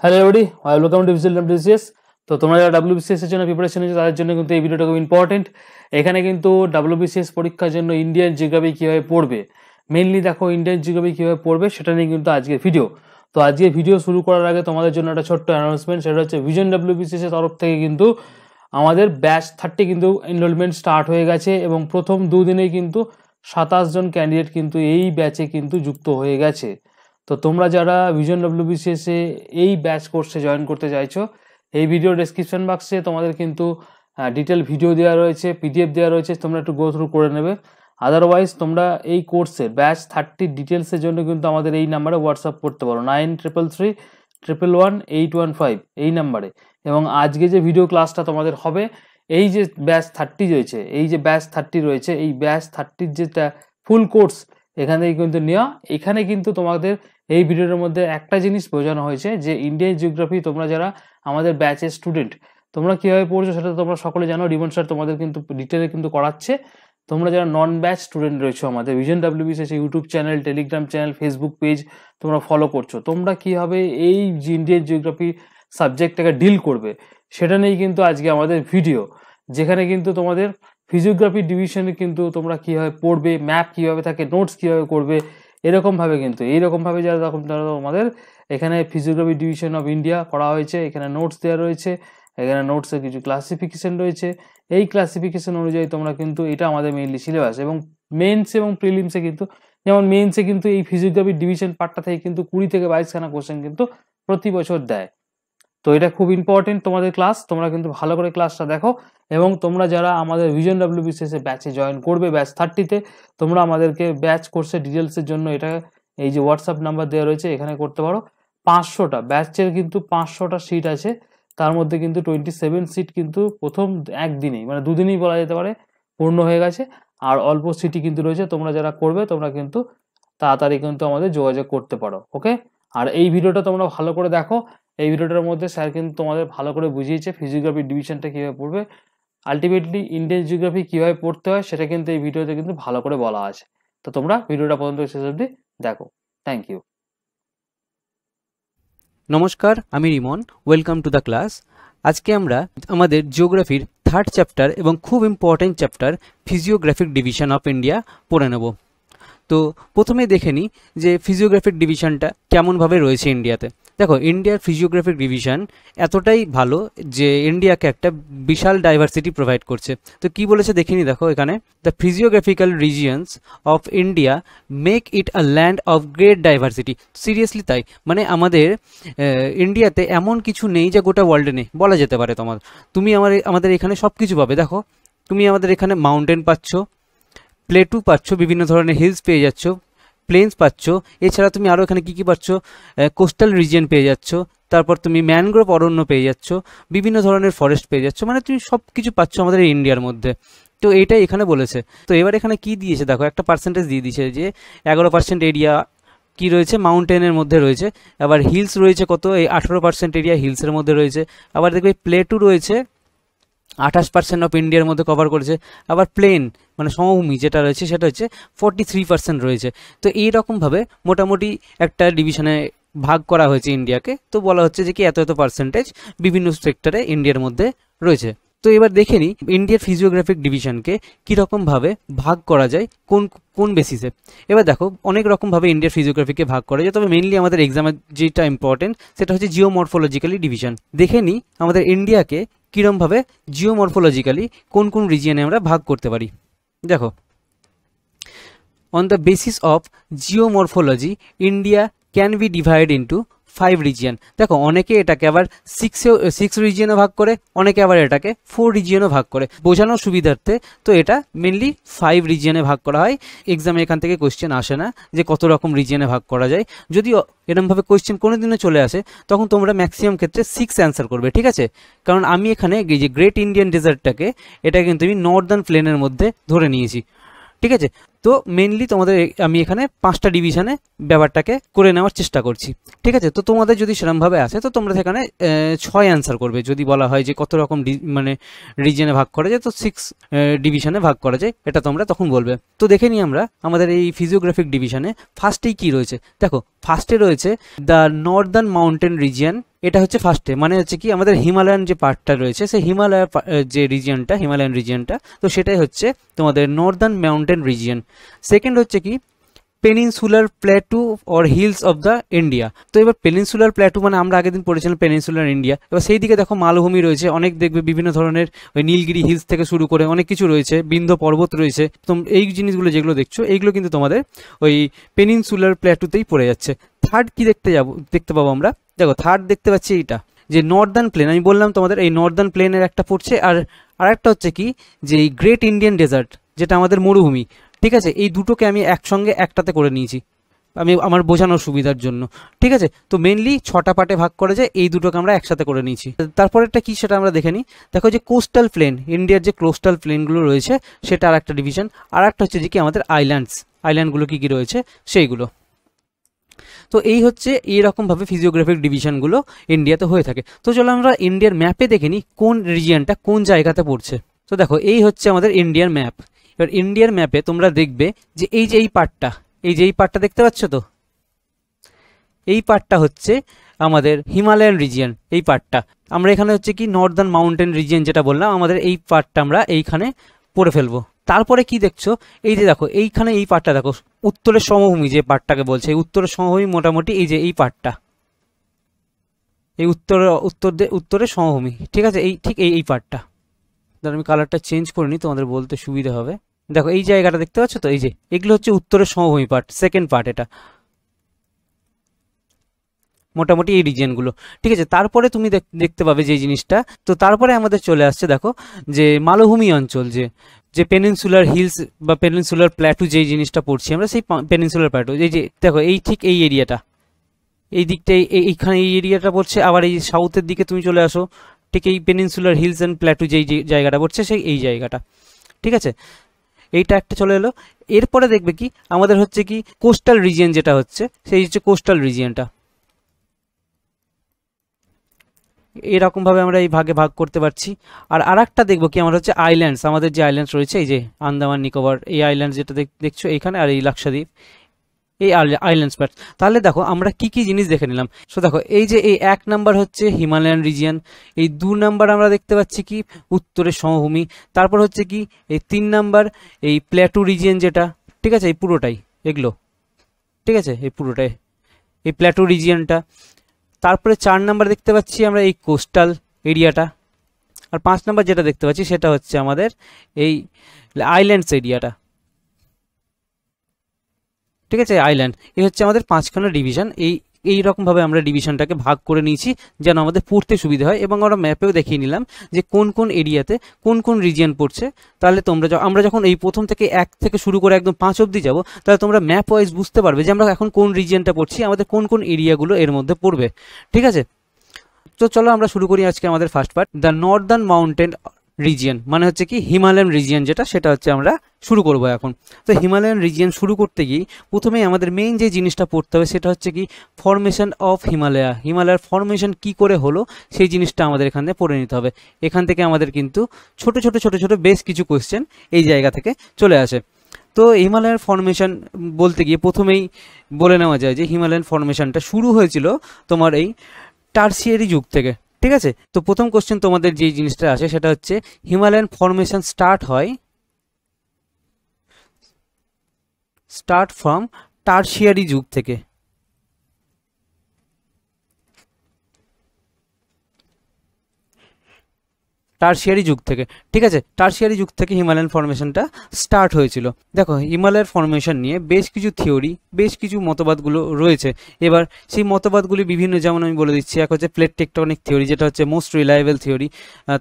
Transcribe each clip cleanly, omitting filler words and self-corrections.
Hello everybody, welcome to visual WBCS. তো তোমরা যারা ডব্লিউবিসিএস এর জন্য প্রিপারেশন নিচ্ছ তাদের জন্য কিন্তু এই ভিডিওটা খুব ইম্পর্টেন্ট। এখানে কিন্তু ডব্লিউবিসিএস পরীক্ষার জন্য ইন্ডিয়ান জিওগ্রাফি কীভাবে পড়বে, মেইনলি দেখো ইন্ডিয়ান জিওগ্রাফি কীভাবে পড়বে সেটা নিয়ে কিন্তু আজকের ভিডিও। তো আজকে ভিডিও শুরু করার আগে তোমাদের জন্য একটা ছোট্ট অ্যানাউন্সমেন্ট, সেটা হচ্ছে ভিশন ডব্লিউবিসিএস এর তরফ থেকে কিন্তু আমাদের ব্যাচ 30 কিন্তু এনরোলমেন্ট স্টার্ট হয়ে গেছে এবং প্রথম দুদিনেই কিন্তু 27 জন ক্যান্ডিডেট কিন্তু এই ব্যাচে কিন্তু যুক্ত হয়ে গেছে। তো তোমরা যারা ভিশন ডব্লিউবিসিএস এ এই ব্যাচ কোর্সে জয়েন করতে চাইছো, এই ভিডিও ডেসক্রিপশন বক্সে তোমাদের কিন্তু ডিটেল ভিডিও দেওয়া রয়েছে, পিডিএফ দেওয়া রয়েছে, তোমরা একটু গো থ্রু করে নেবে। আদারওয়াইজ তোমরা এই কোর্সের ব্যাচ 30 ডিটেলসের জন্য কিন্তু আমাদের এই নাম্বারে হোয়াটসঅ্যাপ করতে পারো 9333111815 এই নাম্বারে। এবং আজকে যে ভিডিও ক্লাসটা তোমাদের হবে, এই যে ব্যাচ 30 রয়েছে, এই যে ব্যাচ 30 রয়েছে, এই ব্যাচ 30 যেটা ফুল কোর্স এখান থেকে কিন্তু নেওয়া। এখানে কিন্তু তোমাদের এই ভিডিওর মধ্যে একটা জিনিস বোঝানো হয়েছে যে ইন্ডিয়ান জিওগ্রাফি তোমরা যারা আমাদের ব্যাচের স্টুডেন্ট তোমরা কীভাবে পড়ছো সেটা তোমরা সকলে জানো। রিমন স্যার তোমাদের কিন্তু ডিটেলে কিন্তু করাচ্ছে। তোমরা যারা নন ব্যাচ স্টুডেন্ট রয়েছো আমাদের vision WBCS YouTube channel, Telegram channel, Facebook page তোমরা ফলো করছো, তোমরা কীভাবে এই ইন্ডিয়ান জিওগ্রাফি সাবজেক্টটাকে ডিল করবে সেটা নিয়েই কিন্তু আজকে আমাদের ভিডিও, যেখানে কিন্তু তোমাদের ফিজিওগ্রাফি ডিভিশনে কিন্তু তোমরা কীভাবে পড়বে, ম্যাপ কীভাবে থাকে, নোটস কীভাবে করবে, এরকমভাবে কিন্তু এইরকমভাবে যারা আমাদের এখানে ফিজিওগ্রাফি ডিভিশন অফ ইন্ডিয়া করা হয়েছে। এখানে নোটস দেওয়া রয়েছে, এখানে নোটসের কিছু ক্লাসিফিকেশন রয়েছে। এই ক্লাসিফিকেশন অনুযায়ী তোমরা কিন্তু এটা আমাদের মেইনলি সিলেবাস। এবং মেইনস এবং প্রিলিমসে কিন্তু, যেমন মেইনসে কিন্তু এই ফিজিওগ্রাফি ডিভিশন পার্টটা থেকে কিন্তু 20 থেকে 22খানা কোশ্চেন কিন্তু প্রতি বছর দেয়। তো এটা খুব ইম্পর্টেন্ট তোমাদের ক্লাস, তোমরা কিন্তু ভালো করে ক্লাসটা দেখো। এবং তোমরা যারা আমাদের ভিশন ডব্লিউবিসিএস এর ব্যাচে জয়েন করবে ব্যাচ 30-তে, তোমরা আমাদেরকে ব্যাচ কোর্সের ডিটেলসের জন্য এটা এই যে হোয়াটসঅ্যাপ নাম্বার দেওয়া রয়েছে এখানে করতে পারো। 500টা ব্যাচের কিন্তু 500টা সিট আছে, তার মধ্যে কিন্তু 27 সিট কিন্তু প্রথম একদিনেই, মানে দুদিনেই বলা যেতে পারে পূর্ণ হয়ে গেছে। আর অল্প সিটই কিন্তু রয়েছে। তোমরা যারা করবে তোমরা কিন্তু তাড়াতাড়ি কিন্তু আমাদের যোগাযোগ করতে পারো, ওকে। আর এই ভিডিওটা তোমরা ভালো করে দেখো। এই ভিডিওটার মধ্যে স্যার কিন্তু তোমাদের ভালো করে বুঝিয়েছে ফিজিওগ্রাফি ডিভিশনটা কীভাবে পড়বে, আলটিমেটলি ইন্ডিয়ান জিওগ্রাফি কীভাবে পড়তে হয় সেটা কিন্তু এই ভিডিওতে কিন্তু ভালো করে বলা আছে। তো তোমরা ভিডিওটা পর্যন্ত শেষ অবধি দেখো। Thank you. নমস্কার, আমি Rimon, welcome to the class. আজকে আমরা আমাদের জিওগ্রাফির 3rd চ্যাপ্টার এবং খুব important chapter physiographic division of India পড়ে নেব। তো প্রথমে দেখে নিই যে ফিজিওগ্রাফিক ডিভিশনটা কেমনভাবে রয়েছে ইন্ডিয়াতে। দেখো, ইন্ডিয়ার ফিজিওগ্রাফিক ডিভিশন এতটাই ভালো যে ইন্ডিয়াকে একটা বিশাল ডাইভার্সিটি প্রোভাইড করছে। তো কি বলেছে দেখিনি, দেখো এখানে, the physiographical regions of India make it a land of great diversity. Seriously তাই, মানে আমাদের ইন্ডিয়াতে এমন কিছু নেই যা গোটা ওয়ার্ল্ডে নেই বলা যেতে পারে। তুমি আমাদের এখানে সব কিছু পাবে। দেখো, তুমি আমাদের এখানে মাউন্টেন পাচ্ছ, প্লেটু পাচ্ছ, বিভিন্ন ধরনের হিলস পেয়ে যাচ্ছ, প্লেন্স পাচ্ছ। এছাড়া তুমি আরও এখানে কী কী পাচ্ছ, কোস্টাল রিজিয়ন পেয়ে যাচ্ছ, তারপর তুমি ম্যানগ্রোভ অরণ্য পেয়ে যাচ্ছ, বিভিন্ন ধরনের ফরেস্ট পেয়ে যাচ্ছ, মানে তুমি সব কিছু পাচ্ছ আমাদের ইন্ডিয়ার মধ্যে। তো এইটাই এখানে বলেছে। তো এবার এখানে কি দিয়েছে দেখো, একটা পার্সেন্টেজ দিয়ে দিয়েছে যে 11% এরিয়া কি রয়েছে মাউন্টেনের মধ্যে রয়েছে। আবার হিলস রয়েছে কত, এই 18% এরিয়া হিলসের মধ্যে রয়েছে। আবার দেখবে প্লেটু রয়েছে 28% অফ ইন্ডিয়ার মধ্যে কভার করেছে। আবার প্লেন মানে সমভূমি যেটা রয়েছে সেটা হচ্ছে 43% রয়েছে। তো এইরকমভাবে মোটামুটি একটা ডিভিশনে ভাগ করা হয়েছে ইন্ডিয়াকে। তো বলা হচ্ছে যে কি এত এত পার্সেন্টেজ বিভিন্ন সেক্টরে ইন্ডিয়ার মধ্যে রয়েছে। তো এবার দেখে নিই ইন্ডিয়ার ফিজিওগ্রাফিক ডিভিশনকে কীরকমভাবে ভাগ করা যায়, কোন কোন বেসিসে। এবার দেখো, অনেক রকমভাবে ইন্ডিয়ার ফিজিওগ্রাফিকে ভাগ করা যায়, তবে মেইনলি আমাদের এক্সামের যেটা ইম্পর্টেন্ট সেটা হচ্ছে জিওমরফোলজিক্যালি ডিভিশন। দেখে নিই আমাদের ইন্ডিয়াকে কীরকমভাবে জিওমরফোলজিক্যালি কোন কোন রিজিয়নে আমরা ভাগ করতে পারি। দেখো, on the basis of geomorphology India can be divide into 5 region. দেখো, অনেকে এটাকে আবার 6 রিজিয়নে ভাগ করে, অনেকে আবার এটাকে 4 রিজিয়নে ভাগ করে বোঝানোর সুবিধার্থে। তো এটা মেনলি 5 রিজিয়নে ভাগ করা হয়। এক্সামে এখান থেকে কোয়েশ্চেন আসে না যে কত রকম রিজিয়নে ভাগ করা যায়। যদিও এরকমভাবে কোয়েশ্চেন কোনো দিনও চলে আসে, তখন তোমরা ম্যাক্সিমাম ক্ষেত্রে 6 অ্যান্সার করবে, ঠিক আছে। কারণ আমি এখানে এই যে গ্রেট ইন্ডিয়ান ডেজার্টটাকে, এটা কিন্তু আমি নর্দার্ন প্লেনের মধ্যে ধরে নিয়েছি, ঠিক আছে। তো মেনলি তোমাদের আমি এখানে 5টা ডিভিশনে ব্যাপারটাকে করে নেওয়ার চেষ্টা করছি, ঠিক আছে। তো তোমাদের যদি সেরকমভাবে আসে তো তোমরা সেখানে 6 অ্যান্সার করবে। যদি বলা হয় যে কত রকম মানে রিজিয়নে ভাগ করা যায়, তো 6 ডিভিশনে ভাগ করা যায়, এটা তোমরা তখন বলবে। তো দেখে নিই আমরা আমাদের এই ফিজিওগ্রাফিক ডিভিশনে ফার্স্টেই কি রয়েছে। দেখো, ফার্স্টে রয়েছে দ্য নর্দার্ন মাউন্টেন রিজিয়ন এটা হচ্ছে ফার্স্টে, মানে হচ্ছে কি আমাদের হিমালয়ান যে পার্টটা রয়েছে সেই যে রিজিয়নটা, হিমালয়ান রিজিয়নটা, তো সেটাই হচ্ছে তোমাদের নর্দার্ন মাউন্টেন রিজিয়ন। সেকেন্ড হচ্ছে কি peninsular plateau or hills of the India. তো এবার পেনিনসুলার প্ল্যাটু মানে আমরা আগের দিন পড়েছিলাম পেনিনসুলার ইন্ডিয়া, এবার সেই দিকে দেখো মালভূমি রয়েছে অনেক, দেখবে বিভিন্ন ধরনের ওই নীলগিরি হিলস থেকে শুরু করে অনেক কিছু রয়েছে, বিন্ধ্য পর্বত রয়েছে। তো এই জিনিসগুলো যেগুলো দেখছো এইগুলো কিন্তু তোমাদের ওই পেনিনসুলার প্ল্যাটুতেই পড়ে যাচ্ছে। থার্ড কি দেখতে পাবো আমরা, দেখো থার্ড দেখতে পাচ্ছি এইটা যে নর্দার্ন প্লেন, আমি বললাম তোমাদের এই নর্দার্ন প্লেনের একটা পড়ছে, আর একটা হচ্ছে কি যে এই গ্রেট ইন্ডিয়ান ডেজার্ট যেটা আমাদের মরুভূমি। ঠিক আছে, এই দুটোকে আমি একসঙ্গে একটাতে করে নিয়েছি আমি আমার বোঝানোর সুবিধার জন্য। ঠিক আছে, তো মেনলি 6টা পার্টে ভাগ করে যায়, এই দুটোকে আমরা একসাথে করে নিয়েছি। তারপরেরটা কি সেটা আমরা দেখে নিই। দেখো যে কোস্টাল প্লেন, ইন্ডিয়ার যে কোস্টাল প্লেনগুলো রয়েছে সেটা আর একটা ডিভিশন, আর একটা হচ্ছে যে কি আমাদের আইল্যান্ডগুলো কি কি রয়েছে সেইগুলো। তো এই হচ্ছে এইরকমভাবে ফিজিওগ্রাফিক ডিভিশনগুলো ইন্ডিয়াতে হয়ে থাকে। তো চলো আমরা ইন্ডিয়ার ম্যাপে দেখে নিই কোন রিজিয়নটা কোন জায়গাতে পড়ছে। তো দেখো এই হচ্ছে আমাদের ইন্ডিয়ার ম্যাপ। এবার ইন্ডিয়ার ম্যাপে তোমরা দেখবে যে এই পার্টটা দেখতে পাচ্ছ, তো এই পার্টটা হচ্ছে আমাদের হিমালয়ান রিজিয়ন। এই পার্টটা আমরা এখানে হচ্ছে কি নর্দার্ন মাউন্টেন রিজিয়ন যেটা বললাম, আমাদের এই পার্টটা আমরা এইখানে পড়ে ফেলবো। তারপরে কি দেখছো, এই যে দেখো এইখানে এই পার্টটা দেখো, উত্তরের সমভূমি যে পার্টটাকে বলছে, এই উত্তরের সমভূমি মোটামুটি এই যে এই পার্টটা, এই উত্তরের সমভূমি। ঠিক আছে, এই পার্টটা, ধর আমি কালারটা চেঞ্জ করে নিই তোমাদের বলতে সুবিধা হবে। দেখো এই জায়গাটা দেখতে পাচ্ছ, তো এই যে এগুলো হচ্ছে উত্তরের সমভূমি পার্ট, সেকেন্ড পার্ট এটা মোটামুটি এই রিজিয়নগুলো। ঠিক আছে, তারপরে তুমি দেখতে পাবে যে জিনিসটা, তো তারপরে আমাদের চলে আসছে দেখো যে মালভূমি অঞ্চল, যে পেনিনসুলার হিলস বা পেনিনসুলার প্ল্যাটু যেই জিনিসটা পড়ছি আমরা, সেই পেনিনসুলার প্ল্যাটু, এই যে দেখো এই এরিয়াটা, এই দিকটা এইখানে এই এরিয়াটা পড়ছে। আবার এই সাউথের দিকে তুমি চলে আসো, ঠিক এই পেনিনসুলার হিলস অ্যান্ড প্ল্যাটু যেই জায়গাটা পড়ছে সেই এই জায়গাটা। ঠিক আছে, এইটা একটা চলে এলো। এরপরে দেখবে কি আমাদের হচ্ছে কি কোস্টাল রিজিয়ন যেটা হচ্ছে, সেই হচ্ছে কোস্টাল রিজিয়নটা। এরকমভাবে আমরা এই ভাগ করতে পারছি। আর একটা দেখবো কি আমরা হচ্ছে আইল্যান্ডস, আমাদের যে আইল্যান্ডস রয়েছে এই যে আন্দামান নিকোবর, এই আইল্যান্ডস যেটা দেখছো এইখানে, আর এই লাক্ষাদ্বীপ, এই আইল্যান্ডস পার্ট। তাহলে দেখো আমরা কি কি জিনিস দেখে নিলাম। সো দেখো এই যে এই 1 নাম্বার হচ্ছে হিমালয়ান রিজিয়ন, এই 2 নাম্বার আমরা দেখতে পাচ্ছি কি উত্তরের সমভূমি, তারপর হচ্ছে কি এই 3 নাম্বার এই প্ল্যাটু রিজিয়ন যেটা, ঠিক আছে এই পুরোটাই এগুলো, ঠিক আছে এই পুরোটাই এই প্ল্যাটু রিজিয়নটা। তারপরে 4 নাম্বার দেখতে পাচ্ছি আমরা এই কোস্টাল এরিয়াটা, আর 5 নাম্বার যেটা দেখতে পাচ্ছি সেটা হচ্ছে আমাদের এই আইল্যান্ডস এরিয়াটা। ঠিক আছে, আইল্যান্ড, এই হচ্ছে আমাদের 5খানা ডিভিশন। এইরকমভাবে আমরা ডিভিশনটাকে ভাগ করে নিয়েছি যেন আমাদের পড়তে সুবিধা হয়, এবং আমরা ম্যাপেও দেখিয়ে নিলাম যে কোন কোন এরিয়াতে কোন কোন রিজিয়ন পড়ছে। তাহলে আমরা যখন এই প্রথম থেকে 1 থেকে শুরু করে একদম 5 অবধি যাব, তাহলে তোমরা ম্যাপ ওয়াইজ বুঝতে পারবে যে আমরা এখন কোন রিজিয়নটা পড়ছি, আমাদের কোন কোন এরিয়াগুলো এর মধ্যে পড়বে। ঠিক আছে, তো চলো আমরা শুরু করি আজকে আমাদের first part, the Northern mountain region, মানে হচ্ছে কি হিমালয়ান রিজিয়ন যেটা, সেটা হচ্ছে আমরা শুরু করব এখন। তো হিমালয়ান রিজিয়ন শুরু করতে গিয়ে প্রথমেই আমাদের মেইন যে জিনিসটা পড়তে হবে সেটা হচ্ছে কি ফরমেশন অফ হিমালয়ার ফরমেশন কি করে হলো সেই জিনিসটা আমাদের এখান থেকে পড়ে নিতে হবে। এখান থেকে আমাদের কিন্তু ছোট ছোট বেশ কিছু কোয়েশ্চেন এই জায়গা থেকে চলে আসে। তো হিমালয়ার ফরমেশন বলতে গিয়ে প্রথমেই বলে নেওয়া যায় যে হিমালয়ান ফরমেশনটা শুরু হয়েছিল তোমার এই টারসিয়ারি যুগ থেকে। ঠিক আছে, তো প্রথম কোশ্চেন তোমাদের যে জিনিসটা আছে সেটা হচ্ছে Himalayan formation start from tertiary যুগ থেকে। টারসিয়ারি যুগ থেকে, ঠিক আছে, টারসিয়ারি যুগ থেকে হিমালয়ান ফরমেশনটা স্টার্ট হয়েছিল। দেখো হিমালয়ের ফরমেশন নিয়ে বেশ কিছু থিওরি, বেশ কিছু মতবাদগুলো রয়েছে। এবার সেই মতবাদগুলি বিভিন্ন, যেমন আমি বলে দিচ্ছি, এক হচ্ছে প্লেট টেকটনিক থিওরি যেটা হচ্ছে মোস্ট রিলায়েবল থিওরি,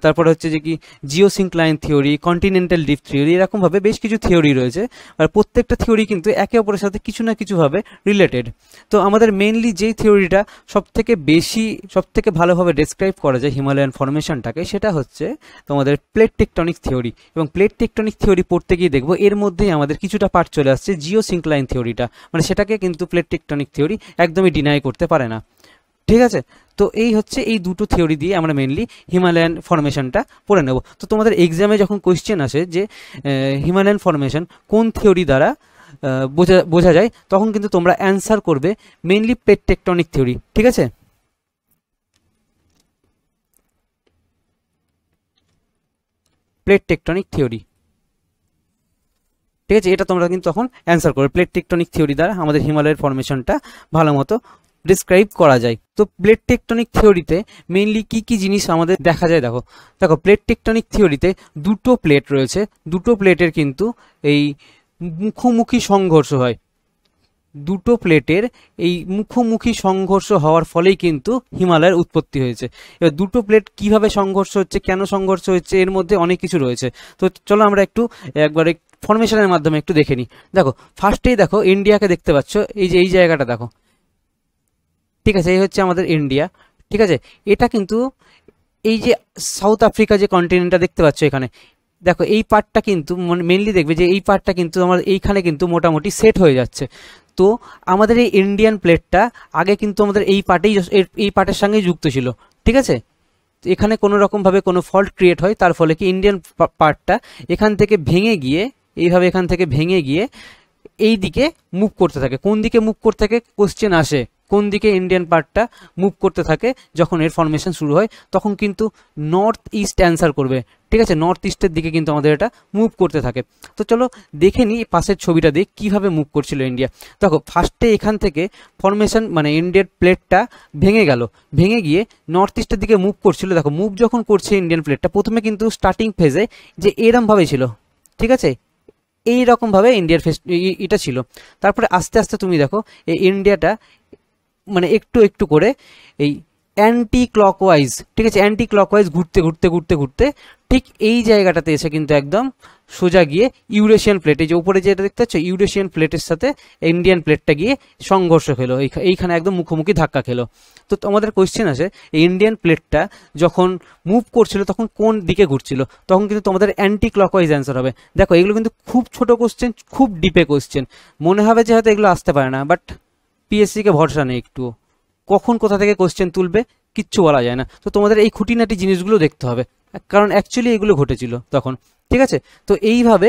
তারপরে হচ্ছে যে কি জিওসিনক্লাইন থিওরি, কন্টিনেন্টাল ডিপ থিওরি, এরকমভাবে বেশ কিছু থিওরি রয়েছে। আর প্রত্যেকটা থিওরি কিন্তু একে অপরের সাথে কিছু না কিছুভাবে রিলেটেড। তো আমাদের মেইনলি যেই থিওরিটা সবথেকে ভালোভাবে ডেসক্রাইব করা যায় হিমালয়ান ফরমেশনটাকে, সেটা হচ্ছে তোমাদের প্লেট টেকটনিক থিওরি। এবং প্লেট টেকটনিক থিওরি পড়তে গিয়ে দেখবো এর মধ্যেই আমাদের কিছুটা পার্ট চলে আসছে জিওসিনক্লাইন থিওরিটা, মানে সেটাকে কিন্তু প্লেট টেকটনিক থিওরি একদমই ডিনাই করতে পারে না। ঠিক আছে, তো এই হচ্ছে এই দুটো থিওরি দিয়ে আমরা মেনলি হিমালয়ান ফরমেশনটা পড়ে নেব। তো তোমাদের এক্সামে যখন কোয়েশ্চেন আসে যে হিমালয়ান ফরমেশন কোন থিওরি দ্বারা বোঝা যায়, তখন কিন্তু তোমরা অ্যান্সার করবে মেনলি প্লেট টেকটনিক থিওরি। ঠিক আছে, প্লেট টেকটনিক থিওরি। ঠিক আছে, এটা তোমরা কিন্তু তখন অ্যান্সার করবে। প্লেট টেকটনিক থিওরি দ্বারা আমাদের হিমালয়ের ফরমেশনটা ভালো মতো ডিসক্রাইব করা যায়। তো প্লেট টেকটনিক থিওরিতে মেইনলি কি কি জিনিস আমাদের দেখা যায় দেখো। দেখো প্লেট টেকটনিক থিওরিতে দুটো প্লেট রয়েছে, দুটো প্লেটের কিন্তু এই মুখোমুখি সংঘর্ষ হয়। দুটো প্লেটের এই মুখোমুখি সংঘর্ষ হওয়ার ফলেই কিন্তু হিমালয়ের উৎপত্তি হয়েছে। এবার দুটো প্লেট কিভাবে সংঘর্ষ হচ্ছে, কেন সংঘর্ষ হচ্ছে, এর মধ্যে অনেক কিছু রয়েছে। তো চলো আমরা একটু একবারে ফরমেশনের মাধ্যমে একটু দেখে নিই। দেখো ফার্স্টেই দেখো ইন্ডিয়াকে দেখতে পাচ্ছ, এই যে এই জায়গাটা দেখো। ঠিক আছে, এই হচ্ছে আমাদের ইন্ডিয়া। ঠিক আছে, এটা কিন্তু এই যে সাউথ আফ্রিকা যে কন্টিনেন্টটা দেখতে পাচ্ছ এখানে, দেখো এই পার্টটা কিন্তু মেনলি দেখবে যে এই পার্টটা কিন্তু আমার এইখানে কিন্তু মোটামুটি সেট হয়ে যাচ্ছে। তো আমাদের এই ইন্ডিয়ান প্লেটটা আগে কিন্তু আমাদের এই পার্টের সঙ্গেই যুক্ত ছিল। ঠিক আছে, এখানে কোনো রকমভাবে কোনো ফল্ট ক্রিয়েট হয়, তার ফলে কি ইন্ডিয়ান পার্টটা এখান থেকে ভেঙে গিয়ে এইভাবে এখান থেকে ভেঙে গিয়ে এই দিকে মুভ করতে থাকে। কোন দিকে মুভ করতে থাকে কোশ্চেন আসে, কোন দিকে ইন্ডিয়ান পার্টটা মুভ করতে থাকে যখন এর ফরমেশন শুরু হয়, তখন কিন্তু নর্থ ইস্ট অ্যান্সার করবে। ঠিক আছে, নর্থ ইস্টের দিকে কিন্তু আমাদের এটা মুভ করতে থাকে। তো চলো দেখে নিই পাশের ছবিটা দিয়ে কীভাবে মুভ করছিল ইন্ডিয়া। দেখো ফার্স্টে এখান থেকে ফরমেশন মানে ইন্ডিয়ার প্লেটটা ভেঙে গেল, ভেঙে গিয়ে নর্থ ইস্টের দিকে মুভ করছিল। দেখো মুভ যখন করছে ইন্ডিয়ান প্লেটটা, প্রথমে কিন্তু স্টার্টিং ফেজে যে এরমভাবে ছিল। ঠিক আছে, এইরকমভাবে ইন্ডিয়ার ফেস এটা ছিল। তারপরে আস্তে আস্তে তুমি দেখো এই ইন্ডিয়াটা মানে একটু একটু করে এই অ্যান্টি ক্লকওয়াইজ, ঠিক আছে, অ্যান্টি ক্লকওয়াইজ ঘুরতে ঘুরতে ঘুরতে ঘুরতে ঠিক এই জায়গাটাতে এসে কিন্তু একদম সোজা গিয়ে ইউরেশিয়ান প্লেট, এই যে উপরে যেটা দেখতে পাচ্ছ ইউরেশিয়ান প্লেটের সাথে ইন্ডিয়ান প্লেটটা গিয়ে সংঘর্ষ খেলো, এইখানে একদম মুখোমুখি ধাক্কা খেলো। তো আমাদের কোয়েশ্চেন আছে এই ইন্ডিয়ান প্লেটটা যখন মুভ করছিল তখন কোন দিকে ঘুরছিল, তখন কিন্তু তোমাদের অ্যান্টি ক্লকওয়াইজ অ্যান্সার হবে। দেখো এগুলো কিন্তু খুব ছোট কোয়েশ্চেন, খুব ডিপে কোয়েশ্চেন, মনে হবে যে হয়তো এগুলো আসতে পারে না, বাট পিএসসিকে ভরসা নেই একটু, কখন কোথা থেকে কোশ্চেন তুলবে কিচ্ছু বলা যায় না। তো তোমাদের এই খুঁটিনাটি জিনিসগুলো দেখতে হবে, কারণ অ্যাকচুয়ালি এগুলো ঘটেছিল তখন। ঠিক আছে, তো এইভাবে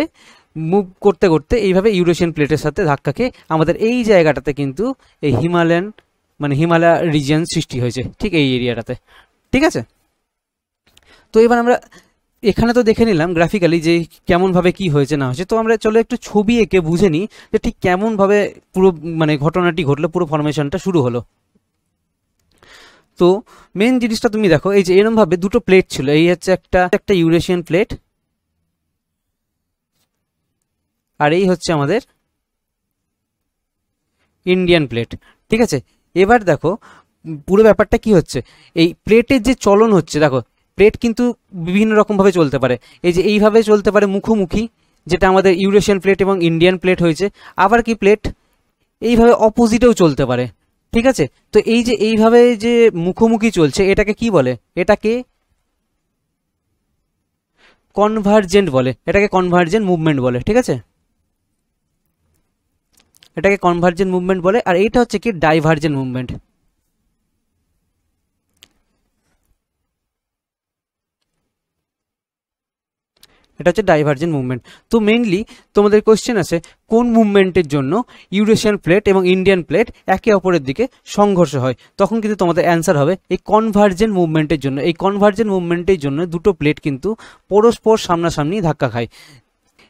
মুভ করতে করতে এইভাবে ইউরেশিয়ান প্লেটের সাথে ধাক্কা খেয়ে আমাদের এই জায়গাটাতে কিন্তু এই হিমালয়ান মানে হিমালয় রিজিয়ন সৃষ্টি হয়েছে, ঠিক এই এরিয়াটাতে। ঠিক আছে, তো এবার আমরা এখানে তো দেখে নিলাম গ্রাফিক্যালি যে কেমনভাবে কি হয়েছে না হয়েছে। তো আমরা চলো একটু ছবি এঁকে বুঝে নিই যে ঠিক কেমনভাবে পুরো মানে ঘটনাটি ঘটলো, পুরো ফরমেশনটা শুরু হলো। তো মেন জিনিসটা তুমি দেখো এই যে এরমভাবে দুটো প্লেট ছিল, এই হচ্ছে একটা ইউরেশিয়ান প্লেট আর এই হচ্ছে আমাদের ইন্ডিয়ান প্লেট। ঠিক আছে, এবার দেখো পুরো ব্যাপারটা কি হচ্ছে, এই প্লেটের যে চলন হচ্ছে, দেখো প্লেট কিন্তু বিভিন্ন রকমভাবে চলতে পারে। এই যে এইভাবে চলতে পারে মুখোমুখি, যেটা আমাদের ইউরেশিয়ান প্লেট এবং ইন্ডিয়ান প্লেট হয়েছে। আবার কি প্লেট এইভাবে অপোজিটেও চলতে পারে। ঠিক আছে, তো এই যে এইভাবে যে মুখোমুখি চলছে এটাকে কি বলে, এটাকে কনভার্জেন্ট বলে, এটাকে কনভার্জেন্ট মুভমেন্ট বলে। ঠিক আছে, এটাকে কনভার্জেন্ট মুভমেন্ট বলে। আর এইটা হচ্ছে কি ডাইভার্জেন্ট মুভমেন্ট। এটা হচ্ছে ডাইভার্জেন্ট মুভমেন্ট। তো মেইনলি তোমাদের কোয়েশ্চেন আছে কোন মুভমেন্টের জন্য ইউরেশিয়ান প্লেট এবং ইন্ডিয়ান প্লেট একে অপরের দিকে সংঘর্ষ হয়, তখন কিন্তু তোমাদের অ্যান্সার হবে এই কনভার্জেন্ট মুভমেন্টের জন্য। এই কনভার্জেন্ট মুভমেন্টের জন্য দুটো প্লেট কিন্তু পরস্পর সামনাসামনি ধাক্কা খায়।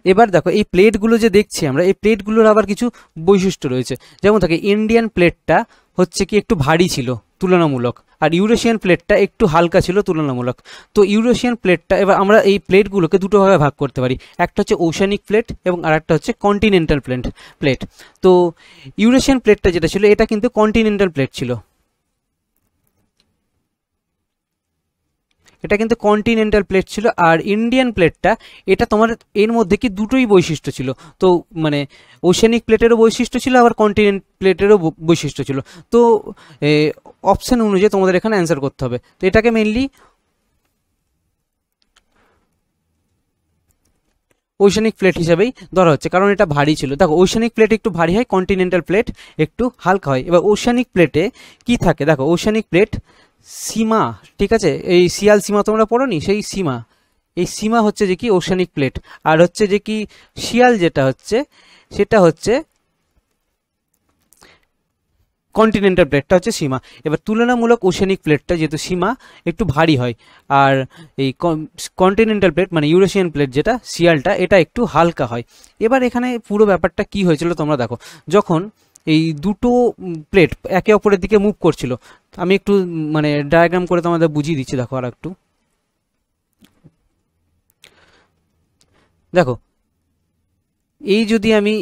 এবার দেখো এই প্লেটগুলো যে দেখছি আমরা, এই প্লেটগুলোর আবার কিছু বৈশিষ্ট্য রয়েছে। যেমন থাকে ইন্ডিয়ান প্লেটটা হচ্ছে কি একটু ভারী ছিল তুলনামূলক, আর ইউরেশিয়ান প্লেটটা একটু হালকা ছিল তুলনামূলক। তো ইউরেশিয়ান প্লেটটা এবার আমরা এই প্লেটগুলোকে দুটো ভাগে ভাগ করতে পারি, একটা হচ্ছে ওশানিক প্লেট এবং আরেকটা হচ্ছে কন্টিনেন্টাল প্লেট। তো ইউরেশিয়ান প্লেটটা যেটা ছিল এটা কিন্তু কন্টিনেন্টাল প্লেট ছিল, এটা কিন্তু কন্টিনেন্টাল প্লেট ছিল। আর ইন্ডিয়ান প্লেটটা এটা তোমার এর মধ্যে কি দুটোই বৈশিষ্ট্য ছিল, তো মানে ওশেনিক প্লেটেরও বৈশিষ্ট্য ছিল আবার কন্টিনেন্ট প্লেটেরও বৈশিষ্ট্য ছিল। তো অপশন অনুযায়ী তোমাদের এখানে অ্যান্সার করতে হবে। তো এটাকে মেইনলি ওশেনিক প্লেট হিসেবেই ধরা হচ্ছে, কারণ এটা ভারী ছিল। দেখো ওশেনিক প্লেট একটু ভারী হয়, কন্টিনেন্টাল প্লেট একটু হালকা হয়। এবার ওশেনিক প্লেটে কি থাকে, দেখো ওশেনিক প্লেট সীমা, ঠিক আছে, এই শিয়াল সীমা তোমরা পড়োনি, সেই সীমা, এই সীমা হচ্ছে যে কি ওশেনিক প্লেট। আর হচ্ছে যে কি শিয়াল যেটা হচ্ছে সেটা হচ্ছে কন্টিনেন্টাল প্লেটটা হচ্ছে সীমা। এবার তুলনামূলক ওশেনিক প্লেটটা যেহেতু সীমা একটু ভারী হয়, আর এই কন্টিনেন্টাল প্লেট মানে ইউরেশিয়ান প্লেট যেটা শিয়ালটা, এটা একটু হালকা হয়। এবার এখানে পুরো ব্যাপারটা কি হয়েছিল তোমরা দেখো, যখন এই দুটো প্লেট একে অপরের দিকে মুভ করছিল, আমি একটু মানে ডায়াগ্রাম করে তোমাদের বুঝিয়ে দিচ্ছি। দেখো আর একটু দেখো, এই যদি আমি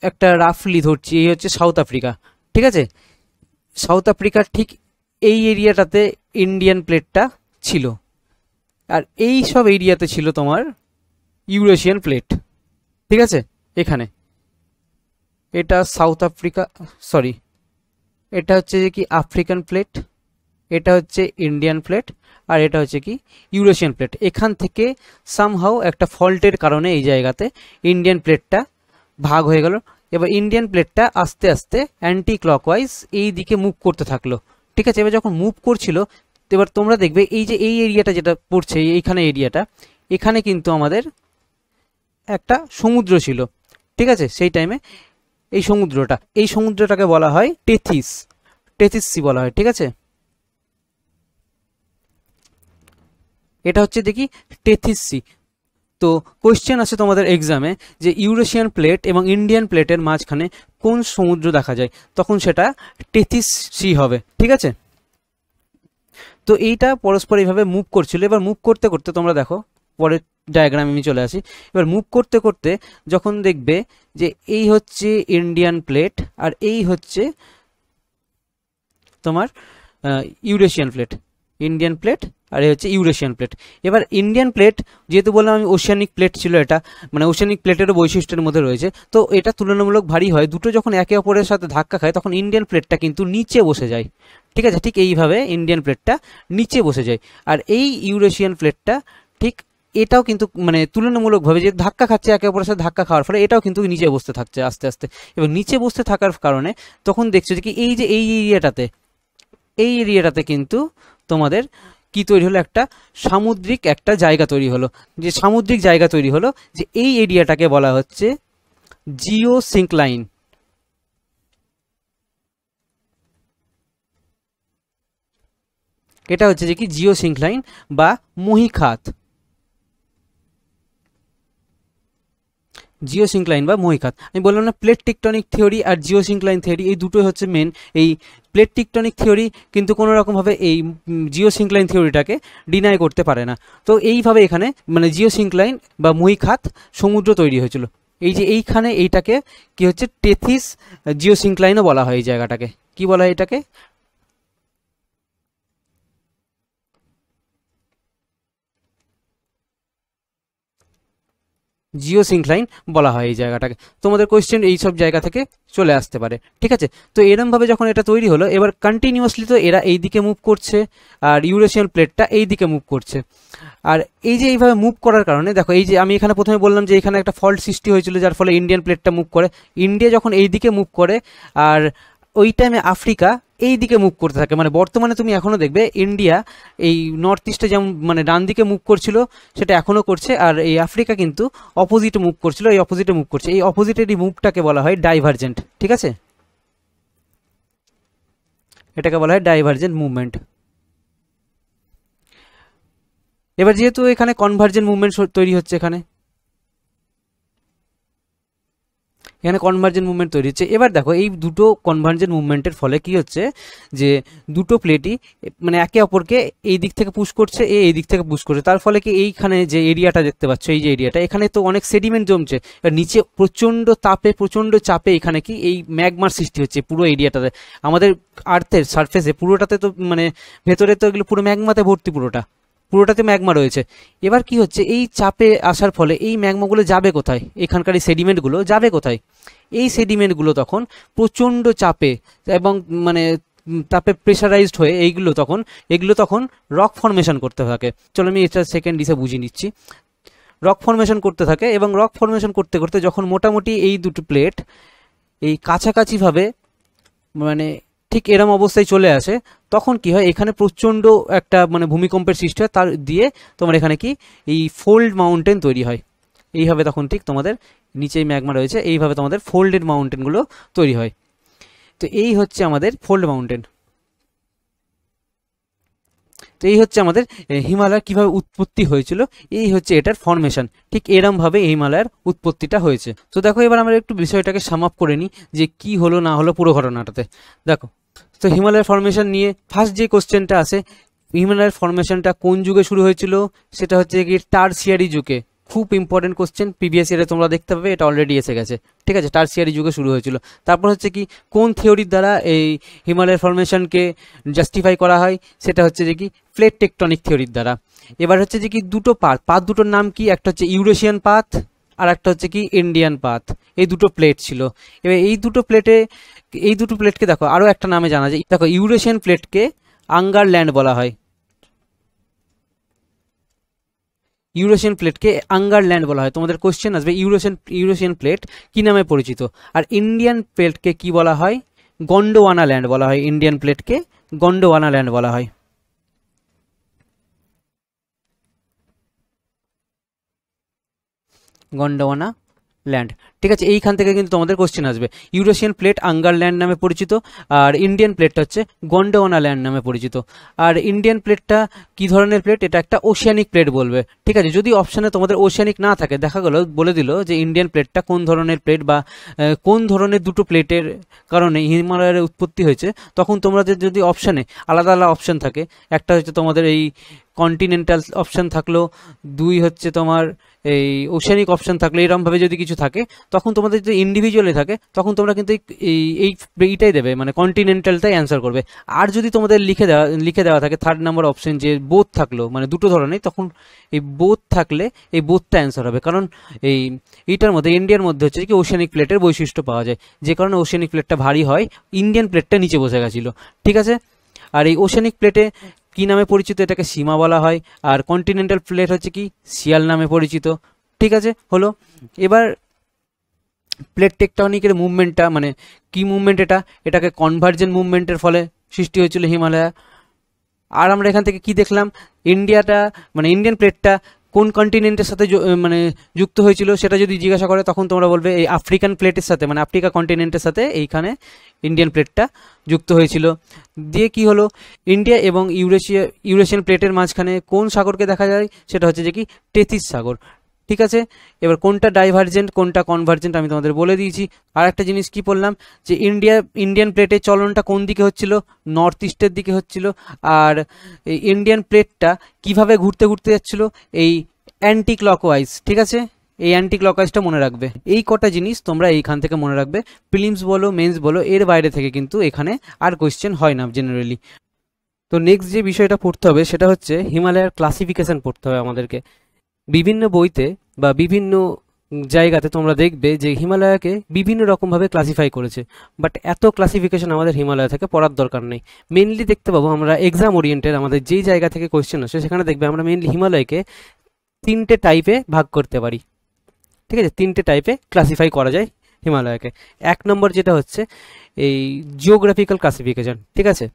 একটা রাফলি ধরছি, এই হচ্ছে সাউথ আফ্রিকা, ঠিক আছে? সাউথ আফ্রিকার ঠিক এই এরিয়াটাতে ইন্ডিয়ান প্লেটটা ছিল, আর এই সব এরিয়াতে ছিল তোমার ইউরেশিয়ান প্লেট, ঠিক আছে? এখানে এটা সাউথ আফ্রিকা, সরি এটা হচ্ছে যে কি আফ্রিকান প্লেট, এটা হচ্ছে ইন্ডিয়ান প্লেট, আর এটা হচ্ছে কি ইউরেশিয়ান প্লেট। এখান থেকে সামহাউ একটা ফল্টের কারণে এই জায়গাতে ইন্ডিয়ান প্লেটটা ভাগ হয়ে গেল। এবার ইন্ডিয়ান প্লেটটা আস্তে আস্তে অ্যান্টি ক্লকওয়াইজ এই দিকে মুভ করতে থাকলো, ঠিক আছে? এবার যখন মুভ করছিল, এবার তোমরা দেখবে এই যে এই এরিয়াটা যেটা পড়ছে, এইখানে এরিয়াটা, এখানে কিন্তু আমাদের একটা সমুদ্র ছিল, ঠিক আছে? সেই টাইমে এই সমুদ্রটাকে বলা হয় টেথিস সি বলা হয়, ঠিক আছে? এটা হচ্ছে দেখি টেথিস সি। তো কোয়েশ্চেন আছে তোমাদের এক্সামে যে ইউরেশিয়ান প্লেট এবং ইন্ডিয়ান প্লেটের মাঝখানে কোন সমুদ্র দেখা যায়, তখন সেটা টেথিস সি হবে, ঠিক আছে? তো এইটা পরস্পর এইভাবে মুভ করছিল। এবার মুভ করতে করতে তোমরা দেখো, পরের ডায়াগ্রামে আমি চলে আসি। এবার মুভ করতে করতে যখন দেখবে যে এই হচ্ছে ইন্ডিয়ান প্লেট, আর এই হচ্ছে তোমার ইউরেশিয়ান প্লেট, ইন্ডিয়ান প্লেট আর এই হচ্ছে ইউরেশিয়ান প্লেট। এবার ইন্ডিয়ান প্লেট যেহেতু বললাম আমি ওশিয়ানিক প্লেট ছিল, এটা মানে ওশিয়ানিক প্লেটেরও বৈশিষ্ট্যের মধ্যে রয়েছে, তো এটা তুলনামূলক ভারী হয়। দুটো যখন একে অপরের সাথে ধাক্কা খায় তখন ইন্ডিয়ান প্লেটটা কিন্তু নিচে বসে যায়, ঠিক আছে? ঠিক এইভাবে ইন্ডিয়ান প্লেটটা নিচে বসে যায়, আর এই ইউরেশিয়ান প্লেটটা ঠিক এটাও কিন্তু মানে তুলনামূলকভাবে যে ধাক্কা খাচ্ছে একে অপরের সাথে, ধাক্কা খাওয়ার ফলে এটাও কিন্তু নিচে বসতে থাকছে আস্তে আস্তে। এবং নিচে বসতে থাকার কারণে তখন দেখছো যে কি এই যে এই এরিয়াটাতে কিন্তু তোমাদের কি তৈরি হলো, একটা সামুদ্রিক একটা জায়গা তৈরি হলো। যে সামুদ্রিক জায়গা তৈরি হলো, যে এই এরিয়াটাকে বলা হচ্ছে জিওসিঙ্কলাইন। এটা হচ্ছে যে কি জিওসিঙ্কলাইন বা মহীখাত, জিওসিঙ্কলাইন বা মহীখাত। আমি বললাম না, প্লেট টেকটনিক থিওরি আর জিওসিঙ্কলাইন থিওরি এই দুটোই হচ্ছে মেন। এই প্লেট টেকটনিক থিওরি কিন্তু কোনো রকমভাবে এই জিওসিঙ্কলাইন থিওরিটাকে ডিনাই করতে পারে না। তো এইভাবে এখানে মানে জিওসিঙ্কলাইন বা মহীখাত সমুদ্র তৈরি হয়েছিল। এই যে এইখানে এইটাকে কি হচ্ছে টেথিস জিওসিঙ্কলাইনও বলা হয়। এই জায়গাটাকে কি বলা হয়? এটাকে জিওসিঙ্কলাইন বলা হয়। এই জায়গাটাকে তোমাদের কোয়েশ্চেন এই সব জায়গা থেকে চলে আসতে পারে, ঠিক আছে? তো এরমভাবে যখন এটা তৈরি হলো, এবার কন্টিনিউয়াসলি তো এরা এই দিকে মুভ করছে আর ইউরেশিয়ান প্লেটটা এই দিকে মুভ করছে। আর এই যে এইভাবে মুভ করার কারণে দেখো, এই যে আমি এখানে প্রথমে বললাম যে এখানে একটা ফল্ট সৃষ্টি হয়েছিল, যার ফলে ইন্ডিয়ান প্লেটটা মুভ করে। ইন্ডিয়া যখন এই দিকে মুভ করে আর ওই টাইমে আফ্রিকা এই দিকে মুভ করতে থাকে। মানে বর্তমানে তুমি এখনো দেখবে ইন্ডিয়া এই নর্থ ইস্টে যেমন মানে ডান দিকে মুভ করছিল, সেটা এখনো করছে, আর এই আফ্রিকা কিন্তু অপোজিটে মুভ করছিল, এই অপোজিটে মুভ করছে। এই অপোজিটের এই মুভটাকে বলা হয় ডাইভারজেন্ট, ঠিক আছে? এটাকে বলা হয় ডাইভারজেন্ট মুভমেন্ট। এবার যেহেতু এখানে কনভার্জেন্ট মুভমেন্ট তৈরি হচ্ছে, এখানে কনভার্জেন্ট মুভমেন্ট তৈরি হচ্ছে। এবার দেখো এই দুটো কনভার্জেন্ট মুভমেন্টের ফলে কি হচ্ছে, যে দুটো প্লেটই মানে একে অপরকে এই দিক থেকে পুশ করছে, এই দিক থেকে পুশ করছে। তার ফলে কি এইখানে যে এরিয়াটা দেখতে পাচ্ছ, এই যে এরিয়াটা, এখানে তো অনেক সেডিমেন্ট জমছে। এবার নিচে প্রচণ্ড চাপে এখানে কি এই ম্যাগমার সৃষ্টি হচ্ছে পুরো এরিয়াটাতে। আমাদের আর্থের সারফেসে পুরোটাতে তো মানে ভেতরে তো এগুলো পুরো ম্যাগমাতে ভর্তি, পুরোটাতে ম্যাগমা রয়েছে। এবার কি হচ্ছে, এই চাপে আসার ফলে এই ম্যাগমাগুলো যাবে কোথায়, এখানকার এই সেডিমেন্টগুলো যাবে কোথায়? এই সেডিমেন্টগুলো তখন প্রচণ্ড চাপে এবং মানে তাপে প্রেশারাইজড হয়ে এগুলো তখন রক ফর্মেশন করতে থাকে। চলো আমি এটা সেকেন্ড ডিসে বুঝিয়ে নিচ্ছি। রক ফর্মেশন করতে থাকে, এবং রক ফর্মেশন করতে করতে যখন মোটামুটি এই দুটো প্লেট এই কাছাকাছিভাবে মানে ঠিক এরম অবস্থায় চলে আসে, তখন কি হয়, এখানে প্রচণ্ড একটা মানে ভূমিকম্পের সৃষ্টি হয়। তার দিয়ে তোমার এখানে কি এই ফোল্ড মাউন্টেন তৈরি হয়। এইভাবে তখন ঠিক তোমাদের নিচেই ম্যাগমা রয়েছে, এইভাবে তোমাদের ফোল্ডেড মাউন্টেনগুলো তৈরি হয়। তো এই হচ্ছে আমাদের ফোল্ড মাউন্টেন। তো এই হচ্ছে আমাদের হিমালয় কিভাবে উৎপত্তি হয়েছিল, এই হচ্ছে এটার ফরমেশন। ঠিক এরমভাবে হিমালয়ের উৎপত্তিটা হয়েছে। তো দেখো এবার আমরা একটু বিষয়টাকে সাম আপ করে নিই যে কি হলো না হলো পুরো ঘটনাটাতে। দেখো, তো হিমালয়ের ফরমেশন নিয়ে ফার্স্ট যে কোশ্চেনটা আসে, হিমালয়ের ফরমেশনটা কোন যুগে শুরু হয়েছিল, সেটা হচ্ছে কি টারসিয়ারি যুগে। খুব ইম্পর্টেন্ট কোশ্চেন, প্রিভিয়াস ইয়ারে তোমরা দেখতে পাবে, এটা অলরেডি এসে গেছে। ঠিক আছে, টারসিয়ারি যুগে শুরু হয়েছিল। তারপর হচ্ছে কি কোন থিওরির দ্বারা এই হিমালয়ের ফরমেশনকে জাস্টিফাই করা হয়, সেটা হচ্ছে যে কি প্লেট টেকটনিক থিওরির দ্বারা। এবার হচ্ছে যে কি দুটো পাথ দুটোর নাম কি, একটা হচ্ছে ইউরেশিয়ান পাথ আর একটা হচ্ছে কি ইন্ডিয়ান পাথ। এই দুটো প্লেট ছিল। এবার এই দুটো প্লেটকে দেখো আরও একটা নামে জানা যায়। দেখো, ইউরেশিয়ান প্লেটকে আঙ্গারল্যান্ড বলা হয়, ইউরেশিয়ান প্লেটকে আঙ্গারল্যান্ড বলা হয়। তোমাদের কোশ্চেন আসবে ইউরেশিয়ান প্লেট কি নামে পরিচিত। আর ইন্ডিয়ান প্লেটকে কি বলা হয়, গন্ডোয়ানা ল্যান্ড বলা হয়। ইন্ডিয়ান প্লেটকে গন্ডোয়ানা ল্যান্ড বলা হয়। গন্ডোয়ানা ল্যান্ড। ঠিক আছে, এইখান থেকে কিন্তু তোমাদের কোশ্চেন আসবে। ইউরেশিয়ান প্লেট আঙ্গারল্যান্ড নামে পরিচিত, আর ইন্ডিয়ান প্লেটটা হচ্ছে গন্ডোয়ানা ল্যান্ড নামে পরিচিত। আর ইন্ডিয়ান প্লেটটা কি ধরনের প্লেট, এটা একটা ওশিয়ানিক প্লেট বলবে। ঠিক আছে, যদি অপশানে তোমাদের ওশিয়ানিক না থাকে, দেখা গেল বলে দিল যে ইন্ডিয়ান প্লেটটা কোন ধরনের প্লেট বা কোন ধরনের দুটো প্লেটের কারণে হিমালয়ের উৎপত্তি হয়েছে, তখন তোমাদের যদি অপশানে আলাদা আলাদা অপশান থাকে, একটা হচ্ছে তোমাদের এই কন্টিনেন্টাল অপশান থাকলো, দুই হচ্ছে তোমার এই ওশিয়ানিক অপশান থাকলো, এরকমভাবে যদি কিছু থাকে, তখন তোমাদের যদি ইন্ডিভিজুয়ালি থাকে তখন তোমরা কিন্তু এইটাই দেবে, মানে কন্টিনেন্টালটাই অ্যান্সার করবে। আর যদি তোমাদের লিখে দেওয়া থাকে থার্ড নাম্বার অপশন যে বোথ থাকলো, মানে দুটো ধরনের, তখন এই বোথ থাকলে এই বোথটা অ্যান্সার হবে। কারণ এইটার মধ্যে ইন্ডিয়ার মধ্যে হচ্ছে কি ওশিয়ানিক প্লেটের বৈশিষ্ট্য পাওয়া যায়, যে কারণে ওশিয়ানিক প্লেটটা ভারী হয়, ইন্ডিয়ান প্লেটটা নিচে বসে গেছিলো। ঠিক আছে, আর এই ওশিয়ানিক প্লেটে কি নামে পরিচিত, এটাকে সীমা বলা হয়। আর কন্টিনেন্টাল প্লেট হচ্ছে কি শিয়াল নামে পরিচিত। ঠিক আছে, হলো। এবার প্লেট টেকটনিকের মুভমেন্টটা মানে কি মুভমেন্ট, এটাকে কনভার্জেন্ট মুভমেন্টের ফলে সৃষ্টি হয়েছিল হিমালয়। আর আমরা এখান থেকে কি দেখলাম, ইন্ডিয়ান প্লেটটা কোন কন্টিনেন্টের সাথে মানে যুক্ত হয়েছিল, সেটা যদি জিজ্ঞাসা করে তখন তোমরা বলবে এই আফ্রিকান প্লেটের সাথে, মানে আফ্রিকা কন্টিনেন্টের সাথে এইখানে ইন্ডিয়ান প্লেটটা যুক্ত হয়েছিল। দিয়ে কি হলো, ইন্ডিয়া এবং ইউরেশিয়ান প্লেটের মাঝখানে কোন সাগরকে দেখা যায়, সেটা হচ্ছে যে কি টেথিস সাগর। ঠিক আছে, এবার কোনটা ডাইভার্জেন্ট কোনটা কনভার্জেন্ট আমি তোমাদের বলে দিয়েছি। আর একটা জিনিস কি বললাম, যে ইন্ডিয়ান প্লেটের চলনটা কোন দিকে হচ্ছিল, নর্থ ইস্টের দিকে হচ্ছিল। আর এই ইন্ডিয়ান প্লেটটা কিভাবে ঘুরতে ঘুরতে যাচ্ছিল, এই অ্যান্টি ক্লকওয়াইজ। ঠিক আছে, এই অ্যান্টি ক্লকওয়াইজটা মনে রাখবে। এই কটা জিনিস তোমরা এইখান থেকে মনে রাখবে। প্রিলিমস বলো মেন্স বলো, এর বাইরে থেকে কিন্তু এখানে আর কোয়েশ্চেন হয় না জেনারেলি। তো নেক্সট যে বিষয়টা পড়তে হবে সেটা হচ্ছে হিমালয়ের ক্লাসিফিকেশন পড়তে হবে আমাদেরকে। বিভিন্ন বইতে বা বিভিন্ন জায়গাতে তোমরা দেখবে যে হিমালয়কে বিভিন্ন রকমভাবে ক্লাসিফাই করেছে, বাট এত ক্লাসিফিকেশন আমাদের হিমালয় থেকে পড়ার দরকার নেই। মেনলি দেখতে পাবো আমরা এক্সাম ওরিয়েন্টেড আমাদের যেই জায়গা থেকে কোয়েশ্চেন আসে, সেখানে দেখবে আমরা মেনলি হিমালয়কে তিনটে টাইপে ভাগ করতে পারি। ঠিক আছে, তিনটে টাইপে ক্লাসিফাই করা যায় হিমালয়কে। এক নম্বর যেটা হচ্ছে এই জিওগ্রাফিক্যাল ক্লাসিফিকেশন। ঠিক আছে,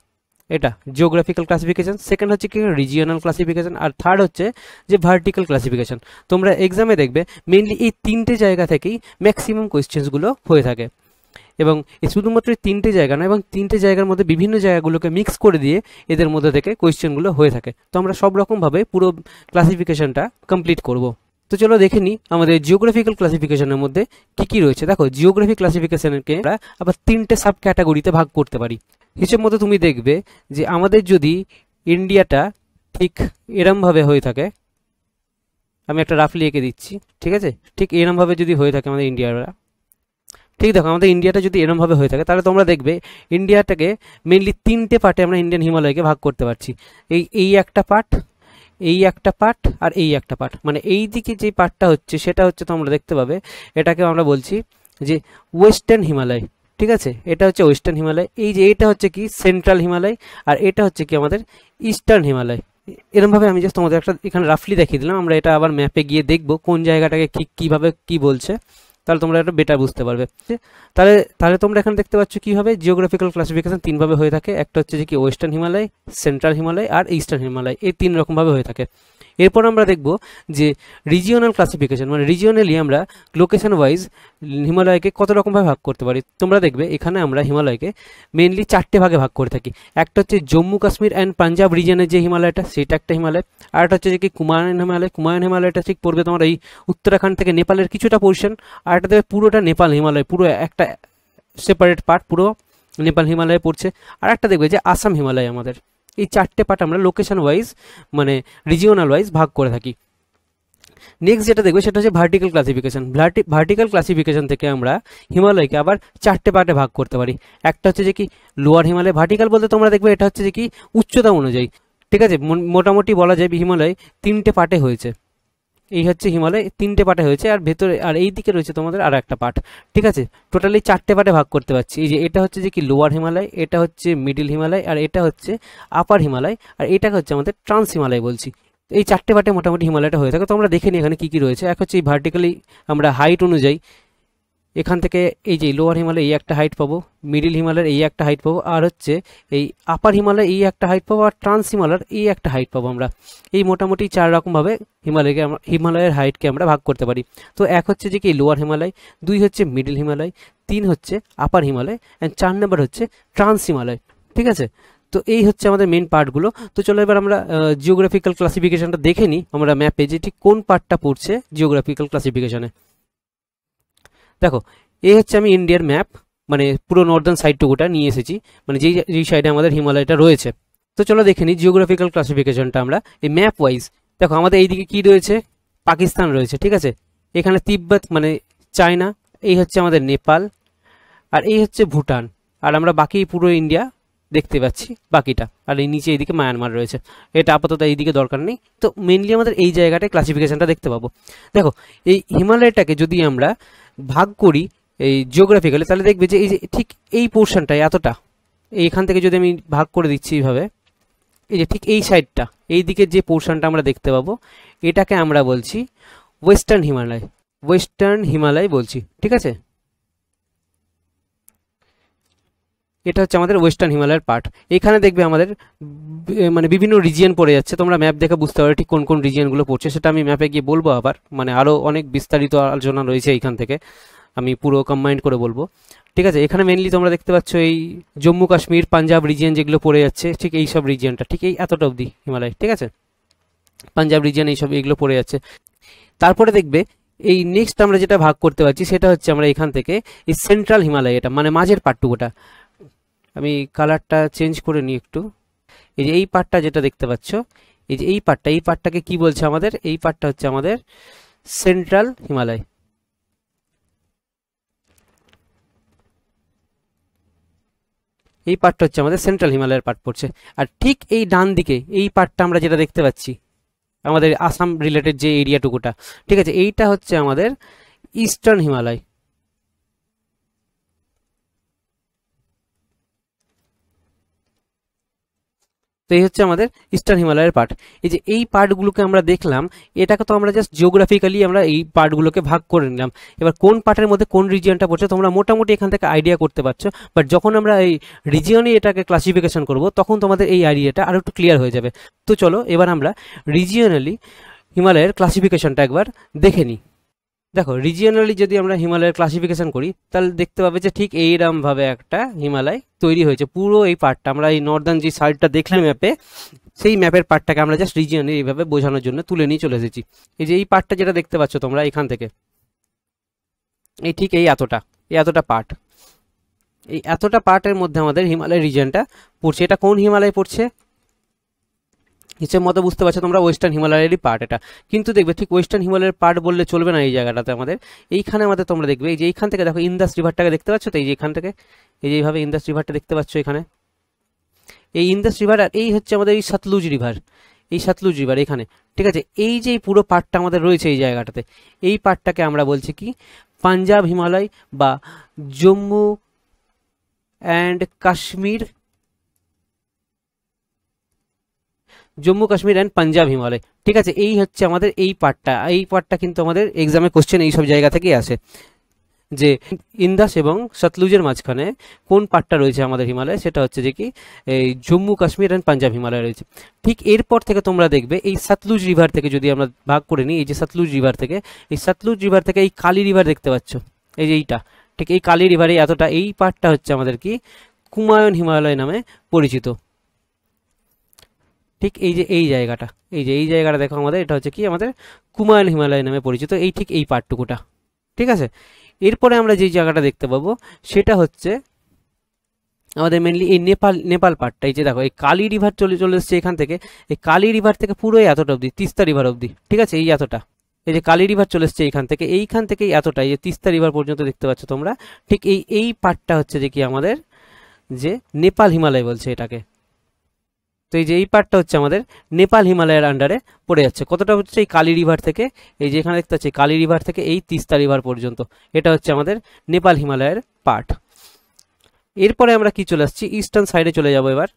এটা জিওগ্রাফিক্যাল ক্লাসিফিকেশন। সেকেন্ড হচ্ছে কি রিজিওনাল ক্লাসিফিকেশন। আর থার্ড হচ্ছে যে ভার্টিক্যাল ক্লাসিফিকেশন। তোমরা এক্সামে দেখবে মেনলি এই তিনটে জায়গা থেকেই ম্যাক্সিমাম কোয়েশ্চেন্সগুলো হয়ে থাকে। এবং শুধুমাত্র তিনটে জায়গা নয়, এবং তিনটে জায়গার মধ্যে বিভিন্ন জায়গাগুলোকে মিক্স করে দিয়ে এদের মধ্যে থেকে কোয়েশ্চেনগুলো হয়ে থাকে। তো আমরা সব রকমভাবে পুরো ক্লাসিফিকেশনটা কমপ্লিট করব। তো চলো দেখে নিই আমাদের জিওগ্রাফিক্যাল ক্লাসিফিকেশনের মধ্যে কি কি রয়েছে। দেখো, জিওগ্রাফি ক্লাসিফিকেশনকে আমরা আবার তিনটে সাব ক্যাটাগরিতে ভাগ করতে পারি। হিসেব মতো তুমি দেখবে যে আমাদের যদি ইন্ডিয়াটা ঠিক এরমভাবে হয়ে থাকে, আমি একটা রাফলি এঁকে দিচ্ছি। ঠিক আছে, ঠিক এরমভাবে যদি হয়ে থাকে আমাদের ইন্ডিয়াটা, ঠিক দেখো আমাদের ইন্ডিয়াটা যদি এরমভাবে হয়ে থাকে, তাহলে তোমরা দেখবে ইন্ডিয়াটাকে মেনলি তিনটে পার্টে আমরা ইন্ডিয়ান হিমালয়কে ভাগ করতে পারছি। এই একটা পার্ট, এই একটা পার্ট, আর এই একটা পার্ট। মানে এই দিকে যে পার্টটা হচ্ছে সেটা হচ্ছে তোমরা দেখতে পাবে, এটাকে আমরা বলছি যে ওয়েস্টার্ন হিমালয়। ঠিক আছে, এটা হচ্ছে ওয়েস্টার্ন হিমালয়। এই যে এটা হচ্ছে কি সেন্ট্রাল হিমালয়, আর এটা হচ্ছে কি আমাদের ইস্টার্ন হিমালয়। এরকমভাবে আমি জাস্ট তোমাদের একটা এখানে রাফলি দেখিয়ে দিলাম। আমরা এটা আবার ম্যাপে গিয়ে দেখবো কোন জায়গাটাকে কীভাবে কি বলছে। তাহলে তোমরা এটা বেটার বুঝতে পারবে। তাহলে তাহলে তোমরা এখানে দেখতে পাচ্ছ কীভাবে জিওগ্রাফিক্যাল ক্লাসিফিকেশন তিনভাবে হয়ে থাকে। একটা হচ্ছে যে কি ওয়েস্টার্ন হিমালয়, সেন্ট্রাল হিমালয় আর ইস্টার্ন হিমালয়, এই তিন রকমভাবে হয়ে থাকে। এরপর আমরা দেখব যে রিজিওনাল ক্লাসিফিকেশন, মানে রিজিওনালি আমরা লোকেশন ওয়াইজ হিমালয়কে কত রকমভাবে ভাগ করতে পারি। তোমরা দেখবে এখানে আমরা হিমালয়কে মেনলি 4টে ভাগে ভাগ করে থাকি। একটা হচ্ছে জম্মু কাশ্মীর অ্যান্ড পাঞ্জাব রিজনের যে হিমালয়টা, সেটা একটা হিমালয়। আর একটা হচ্ছে যে কি কুমায়ুন হিমালয়। কুমায়ুন হিমালয়টা ঠিক পড়বে তোমার এই উত্তরাখণ্ড থেকে নেপালের কিছুটা পোর্শন, আর একটা দেবে পুরোটা নেপাল হিমালয়, পুরো একটা সেপারেট পার্ট পুরো নেপাল হিমালয়ে পড়ছে। আর একটা দেখবে যে আসাম হিমালয়। আমাদের এই 4টে পার্ট আমরা লোকেশন ওয়াইজ মানে রিজিওনাল ওয়াইজ ভাগ করে থাকি। নেক্সট যেটা দেখবে সেটা হচ্ছে ভার্টিক্যাল ক্লাসিফিকেশন। ভার্টিক্যাল ক্লাসিফিকেশন থেকে আমরা হিমালয়কে আবার 4টে পার্টে ভাগ করতে পারি। একটা হচ্ছে যে কি লোয়ার হিমালয়। ভার্টিক্যাল বলতে তোমরা দেখবে এটা হচ্ছে যে কি উচ্চতা অনুযায়ী, ঠিক আছে। মোটামুটি বলা যায় হিমালয় 3টে পার্টে হয়েছে। এই হচ্ছে হিমালয় 3টে পার্টে হয়েছে, আর ভেতরে আর এই দিকে রয়েছে তোমাদের আর একটা পার্ট, ঠিক আছে। টোটালি 4টে পার্টে ভাগ করতে পারছি। এই যে এটা হচ্ছে যে কি লোয়ার হিমালয়, এটা হচ্ছে মিডিল হিমালয়, আর এটা হচ্ছে আপার হিমালয়, আর এটা হচ্ছে আমাদের ট্রান্স হিমালয় বলছি। এই 4টে পার্টে মোটামুটি হিমালয়টা হয়ে থাকে। তো আমরা দেখে নিই এখানে কী কী রয়েছে। এক হচ্ছে এই ভার্টিক্যালি আমরা হাইট অনুযায়ী এখান থেকে এই যে লোয়ার হিমালয় এই একটা হাইট পাবো, মিডিল হিমালয়ের এই একটা হাইট পাবো, আর হচ্ছে এই আপার হিমালয় এই একটা হাইট পাবো, আর ট্রান্স হিমালয়ের এই একটা হাইট পাবো। আমরা এই মোটামুটি 4 রকমভাবে হিমালয়ের হাইটকে আমরা ভাগ করতে পারি। তো এক হচ্ছে যে কি লোয়ার হিমালয়, 2 হচ্ছে মিডিল হিমালয়, 3 হচ্ছে আপার হিমালয়, অ্যান্ড 4 নম্বর হচ্ছে ট্রান্স হিমালয়, ঠিক আছে। তো এই হচ্ছে আমাদের মেন পার্টগুলো। তো চলো এবার আমরা জিওগ্রাফিক্যাল ক্লাসিফিকেশনটা দেখে নিই আমরা ম্যাপে, যে ঠিক কোন পার্টটা পড়ছে জিওগ্রাফিক্যাল ক্লাসিফিকেশনে। দেখো এই হচ্ছে আমি ইন্ডিয়ার ম্যাপ, মানে পুরো নর্দার্ন সাইডটুকুটা নিয়ে এসেছি, মানে যেই সাইডে আমাদের হিমালয়টা রয়েছে। তো চলো দেখে নিই জিওগ্রাফিক্যাল ক্লাসিফিকেশনটা আমরা এই ম্যাপ ওয়াইজ। দেখো আমাদের এইদিকে কি রয়েছে, পাকিস্তান রয়েছে, ঠিক আছে। এখানে তিব্বত মানে চায়না, এই হচ্ছে আমাদের নেপাল, আর এই হচ্ছে ভুটান, আর আমরা বাকি পুরো ইন্ডিয়া দেখতে পাচ্ছি বাকিটা। আর এই নিচে এইদিকে মায়ানমার রয়েছে, এটা আপাতত এইদিকে দরকার নেই। তো মেনলি আমাদের এই জায়গাটায় ক্লাসিফিকেশনটা দেখতে পাবো। দেখো এই হিমালয়টাকে যদি আমরা ভাগ করি এই জিওগ্রাফিক্যালি, তাহলে দেখবে যে এই যে ঠিক এই পোর্শনটা এতটা, এইখান থেকে যদি আমি ভাগ করে দিচ্ছি এইভাবে, এই যে ঠিক এই সাইডটা এই দিকের যে পোর্শনটা আমরা দেখতে পাবো, এটাকে আমরা বলছি ওয়েস্টার্ন হিমালয়। ওয়েস্টার্ন হিমালয় বলছি, ঠিক আছে। এটা হচ্ছে আমাদের ওয়েস্টার্ন হিমালয়ের পার্ট। এখানে দেখবে আমাদের মানে বিভিন্ন রিজিয়ন পড়ে যাচ্ছে। তোমরা ম্যাপ দেখে বুঝতে পারো ঠিক কোন কোন রিজিয়নগুলো পড়ছে, সেটা আমি ম্যাপে গিয়ে বলবো আবার, মানে আরও অনেক বিস্তারিত আলোচনা রয়েছে এইখান থেকে, আমি পুরো কম্বাইন্ড করে বলবো, ঠিক আছে। এখানে মেনলি তোমরা দেখতে পাচ্ছ এই জম্মু কাশ্মীর পাঞ্জাব রিজিয়ন যেগুলো পড়ে যাচ্ছে, ঠিক এই সব রিজিয়নটা ঠিক এই এতটা অবধি হিমালয়, ঠিক আছে। পাঞ্জাব রিজিয়ন এইসব এগুলো পড়ে যাচ্ছে। তারপরে দেখবে এই নেক্সট আমরা যেটা ভাগ করতে পারছি সেটা হচ্ছে আমরা এখান থেকে এই সেন্ট্রাল হিমালয়, এটা মানে মাঝের পার্টটুকুটা, আমি কালারটা চেঞ্জ করে নিই একটু। এই যে এই পার্টটা যেটা দেখতে পাচ্ছ, এই যে এই পার্টটাকে কি বলছে আমাদের, এই পার্টটা হচ্ছে আমাদের সেন্ট্রাল হিমালয়। এই পার্টটা হচ্ছে আমাদের সেন্ট্রাল হিমালয়ের পার্ট পড়ছে। আর ঠিক এই ডান দিকে এই পার্টটা আমরা যেটা দেখতে পাচ্ছি আমাদের আসাম রিলেটেড যে এরিয়াটুকুটা, ঠিক আছে, এইটা হচ্ছে আমাদের ইস্টার্ন হিমালয়। তো এই হচ্ছে আমাদের ইস্টার্ন হিমালয়ের পার্ট। এই যে এই পার্টগুলোকে আমরা দেখলাম, এটাকে তো আমরা জাস্ট জিওগ্রাফিক্যালি আমরা এই পার্টগুলোকে ভাগ করে নিলাম। এবার কোন পার্টের মধ্যে কোন রিজিয়নটা পড়ছে তোমরা মোটামুটি এখান থেকে আইডিয়া করতে পারছো, বাট যখন আমরা এই রিজিয়নে এটাকে ক্লাসিফিকেশন করব তখন তোমাদের এই আইডিয়াটা আরও একটু ক্লিয়ার হয়ে যাবে। তো চলো এবার আমরা রিজিয়নালি হিমালয়ের ক্লাসিফিকেশনটা একবার দেখে নিই। দেখো রিজিয়নালি যদি আমরা হিমালয়ের ক্লাসিফিকেশন করি তাহলে দেখতে পাবে যে ঠিক এইরকমভাবে একটা হিমালয় তৈরি হয়েছে। পুরো এই পার্টটা আমরা এই নর্দার্ন যে সাইডটা দেখলাম ম্যাপে, সেই ম্যাপের পার্টটাকে আমরা জাস্ট রিজিয়নে এইভাবে বোঝানোর জন্য তুলে নিয়ে চলে এসেছি। এই যে এই পার্টটা যেটা দেখতে পাচ্ছ তোমরা এখান থেকে, এই ঠিক এই এতটা পার্ট, এই এতটা পার্টের মধ্যে আমাদের হিমালয় রিজিয়নটা পড়ছে। এটা কোন হিমালয় পড়ছে হিসেব মতো বুঝতে পারছো তোমরা, ওয়েস্টার্ন হিমালয়েরই পার্ট এটা। কিন্তু দেখবে ঠিক ওয়েস্টার্ন হিমালয়ের পার্ট বললে চলবে না এই জায়গাটাতে আমাদের। এইখানে আমাদের তোমরা দেখবে এই যে এইখান থেকে দেখো ইন্দাস রিভারটাকে দেখতে পাচ্ছ, তো এই যে এখান থেকে এই যে এইভাবে ইন্দাস রিভারটা দেখতে পাচ্ছ এখানে, এই ইন্দাস রিভার, আর এই হচ্ছে আমাদের এই সতলুজ রিভার, এই সতলুজ রিভার এখানে, ঠিক আছে। এই যে পুরো পার্টটা আমাদের রয়েছে এই জায়গাটাতে, এই পার্টটাকে আমরা বলছি কি পাঞ্জাব হিমালয় বা জম্মু অ্যান্ড কাশ্মীর, জম্মু কাশ্মীর অ্যান্ড পাঞ্জাব হিমালয়, ঠিক আছে। এই হচ্ছে আমাদের এই পার্টটা কিন্তু আমাদের এক্সামে কোশ্চেন এইসব জায়গা থেকেই আসে। যে ইন্দাস এবং সতলুজের মাঝখানে কোন পার্টটা রয়েছে আমাদের হিমালয়, সেটা হচ্ছে যে কি এই জম্মু কাশ্মীর অ্যান্ড পাঞ্জাব হিমালয় রয়েছে। ঠিক এরপর থেকে তোমরা দেখবে এই সতলুজ রিভার থেকে যদি আমরা ভাগ করে নিই, এই যে সতলুজ রিভার থেকে, এই সতলুজ রিভার থেকে এই কালী রিভার দেখতে পাচ্ছ, এই যে এইটা, ঠিক এই কালী রিভারে এতটা, এই পার্টটা হচ্ছে আমাদের কি কুমায়ুন হিমালয় নামে পরিচিত। ঠিক এই যে এই জায়গাটা, এই জায়গাটা দেখো আমাদের, এটা হচ্ছে কি আমাদের কুমায়ুন হিমালয় নামে পরিচিত, এই ঠিক এই পার্টটুকুটা। ঠিক আছে, এরপরে আমরা যে জায়গাটা দেখতে পাবো সেটা হচ্ছে আমাদের মেনলি এই নেপাল পার্টটা। এই যে দেখো এই কালী রিভার চলে এসছে এখান থেকে, এই কালী রিভার থেকে পুরো এতটা অবধি, তিস্তা রিভার অবধি। ঠিক আছে, এই এতটা, এই যে কালী রিভার চলে এসছে এইখান থেকে এতটা, এই যে তিস্তা রিভার পর্যন্ত দেখতে পাচ্ছ তোমরা। ঠিক এই পার্টটা হচ্ছে যে কি আমাদের যে নেপাল হিমালয় বলছে এটাকে। তো এই যে এই পার্টটা হচ্ছে আমাদের নেপাল হিমালয়ের আন্ডারে পড়ে যাচ্ছে। কতটা হচ্ছে এই কালী রিভার থেকে, এই যে এখানে দেখতে পাচ্ছি কালী রিভার থেকে এই তিস্তা রিভার পর্যন্ত, এটা হচ্ছে আমাদের নেপাল হিমালয়ের পার্ট। এরপরে আমরা কি চলে আসছি, ইস্টার্ন সাইডে চলে যাব। এবার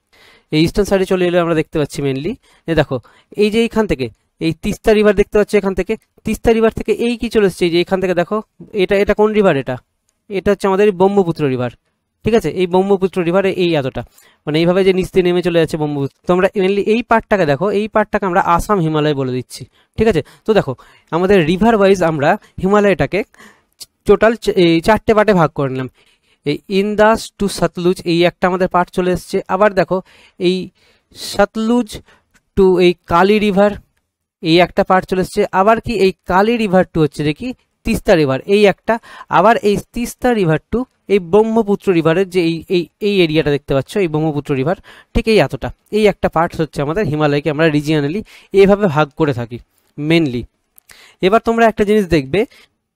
এই ইস্টার্ন সাইডে চলে এলে আমরা দেখতে পাচ্ছি মেনলি দেখো এই যে এইখান থেকে এই তিস্তা রিভার দেখতে পাচ্ছি, এখান থেকে তিস্তা রিভার থেকে এই কি চলে এসছে, এই যে এখান থেকে দেখো এটা কোন রিভার, এটা হচ্ছে আমাদের ব্রহ্মপুত্র রিভার। ঠিক আছে, এই ব্রহ্মপুত্র রিভারে এই এতটা, মানে এইভাবে যে নিচ দিয়ে নেমে চলে যাচ্ছে ব্রহ্মপুত্র। তো আমরা মেনলি এই পার্টটাকে দেখো, এই পার্টটাকে আমরা আসাম হিমালয় বলে দিচ্ছি। ঠিক আছে, তো দেখো আমাদের রিভার ওয়াইজ আমরা হিমালয়টাকে টোটাল এই 4টে পার্টে ভাগ করে নিলাম। এই ইন্দাস টু সতলুজ এই একটা আমাদের পার্ট চলে এসছে। আবার দেখো এই সতলুজ টু এই কালী রিভার এই একটা পার্ট চলে এসছে। আবার কি এই কালী রিভার টু হচ্ছে দেখি তিস্তা রিভার এই একটা। আবার এই তিস্তা রিভার টু এই ব্রহ্মপুত্র রিভারের যে এই এরিয়াটা দেখতে পাচ্ছ, এই ব্রহ্মপুত্র রিভার, ঠিক এই এতটা, এই একটা পার্ট হচ্ছে আমাদের হিমালয়কে আমরা রিজিয়নালি এইভাবে ভাগ করে থাকি মেনলি। এবার তোমরা একটা জিনিস দেখবে,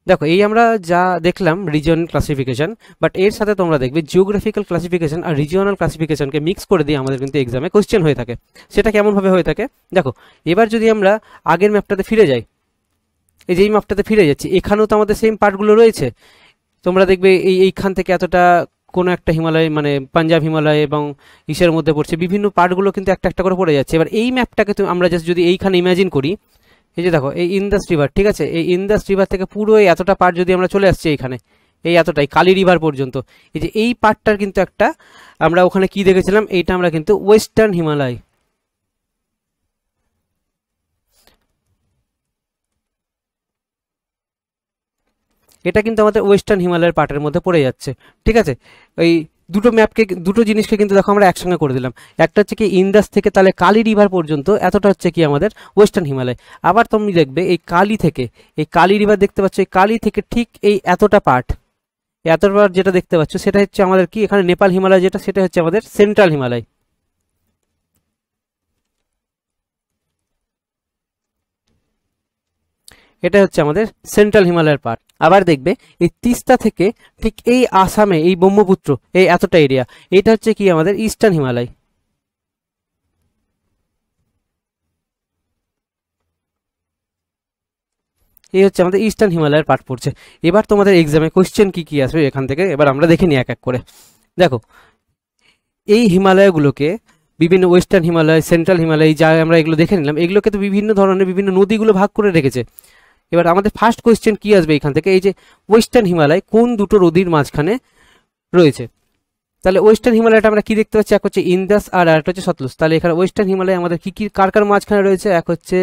দেখো এই আমরা যা দেখলাম রিজিয়নাল ক্লাসিফিকেশন, বাট এর সাথে তোমরা দেখবে জিওগ্রাফিক্যাল ক্লাসিফিকেশন আর রিজিয়নাল ক্লাসিফিকেশনকে মিক্স করে দিয়ে আমাদের কিন্তু এক্সামে কোশ্চেন হয়ে থাকে। সেটা কেমনভাবে হয়ে থাকে দেখো, এবার যদি আমরা আগের ম্যাপটাতে ফিরে যাই, এই যে এই ম্যাপটাতে ফিরে যাচ্ছি, এখানেও তো আমাদের সেম পার্টগুলো রয়েছে। তোমরা দেখবে এইখান থেকে এতটা কোনো একটা হিমালয়, মানে পাঞ্জাব হিমালয় এবং ইসের মধ্যে পড়ছে, বিভিন্ন পার্টগুলো কিন্তু একটা একটা করে পড়ে যাচ্ছে। এবার এই ম্যাপটাকে আমরা জাস্ট যদি এইখানে ইমাজিন করি, এই যে দেখো এই ইন্দাস রিভার, ঠিক আছে, এই ইন্দাস রিভার থেকে পুরো এই এতটা পার্ট যদি আমরা চলে আসছি এইখানে, এই এতটাই কালী রিভার পর্যন্ত, এই যে এই পার্টটার কিন্তু একটা আমরা ওখানে কি দেখেছিলাম, এইটা আমরা কিন্তু ওয়েস্টার্ন হিমালয়, এটা কিন্তু আমাদের ওয়েস্টার্ন হিমালয়ের পার্টের মধ্যে পড়ে যাচ্ছে। ঠিক আছে, ওই দুটো জিনিসকে কিন্তু দেখো আমরা একসঙ্গে করে দিলাম। একটা হচ্ছে কি ইন্দাস থেকে তাহলে কালী রিভার পর্যন্ত এতটা হচ্ছে কি আমাদের ওয়েস্টার্ন হিমালয়। আবার তুমি দেখবে এই কালী রিভার দেখতে পাচ্ছ, এই কালী থেকে ঠিক এই এতটা পার্ট যেটা দেখতে পাচ্ছ সেটা হচ্ছে আমাদের কি এখানে নেপাল হিমালয়, যেটা সেটা হচ্ছে আমাদের সেন্ট্রাল হিমালয়। এটা হচ্ছে আমাদের সেন্ট্রাল হিমালয়ের পার্ট। আবার দেখবে এই তিস্তা থেকে ঠিক এই আসামে এই ব্রহ্মপুত্র এই এতটা এরিয়া, এটা হচ্ছে কি আমাদের ইস্টার্ন হিমালয়। এই হচ্ছে আমাদের ইস্টার্ন হিমালয়ের পার্ট পড়ছে। এবার তোমাদের এক্সামে কোশ্চেন কি আসবে এখান থেকে, এবার আমরা দেখে নিই এক এক করে। দেখো এই হিমালয়গুলোকে বিভিন্ন ওয়েস্টার্ন হিমালয়, সেন্ট্রাল হিমালয়, যা আমরা এগুলো দেখে নিলাম, এগুলোকে তো বিভিন্ন ধরনের বিভিন্ন নদীগুলো ভাগ করে রেখেছে। এবার আমাদের ফার্স্ট কোয়েশ্চেন কি আসবে এখান থেকে, এই যে ওয়েস্টার্ন হিমালয় কোন দুটো নদীর মাঝখানে রয়েছে। তাহলে ওয়েস্টার্ন হিমালয়টা আমরা কি দেখতে পাচ্ছি, এক হচ্ছে ইন্দাস আর একটা হচ্ছে সতলুজ। তাহলে এখানে ওয়েস্টার্ন হিমালয় আমাদের কি কার মাঝখানে রয়েছে, এক হচ্ছে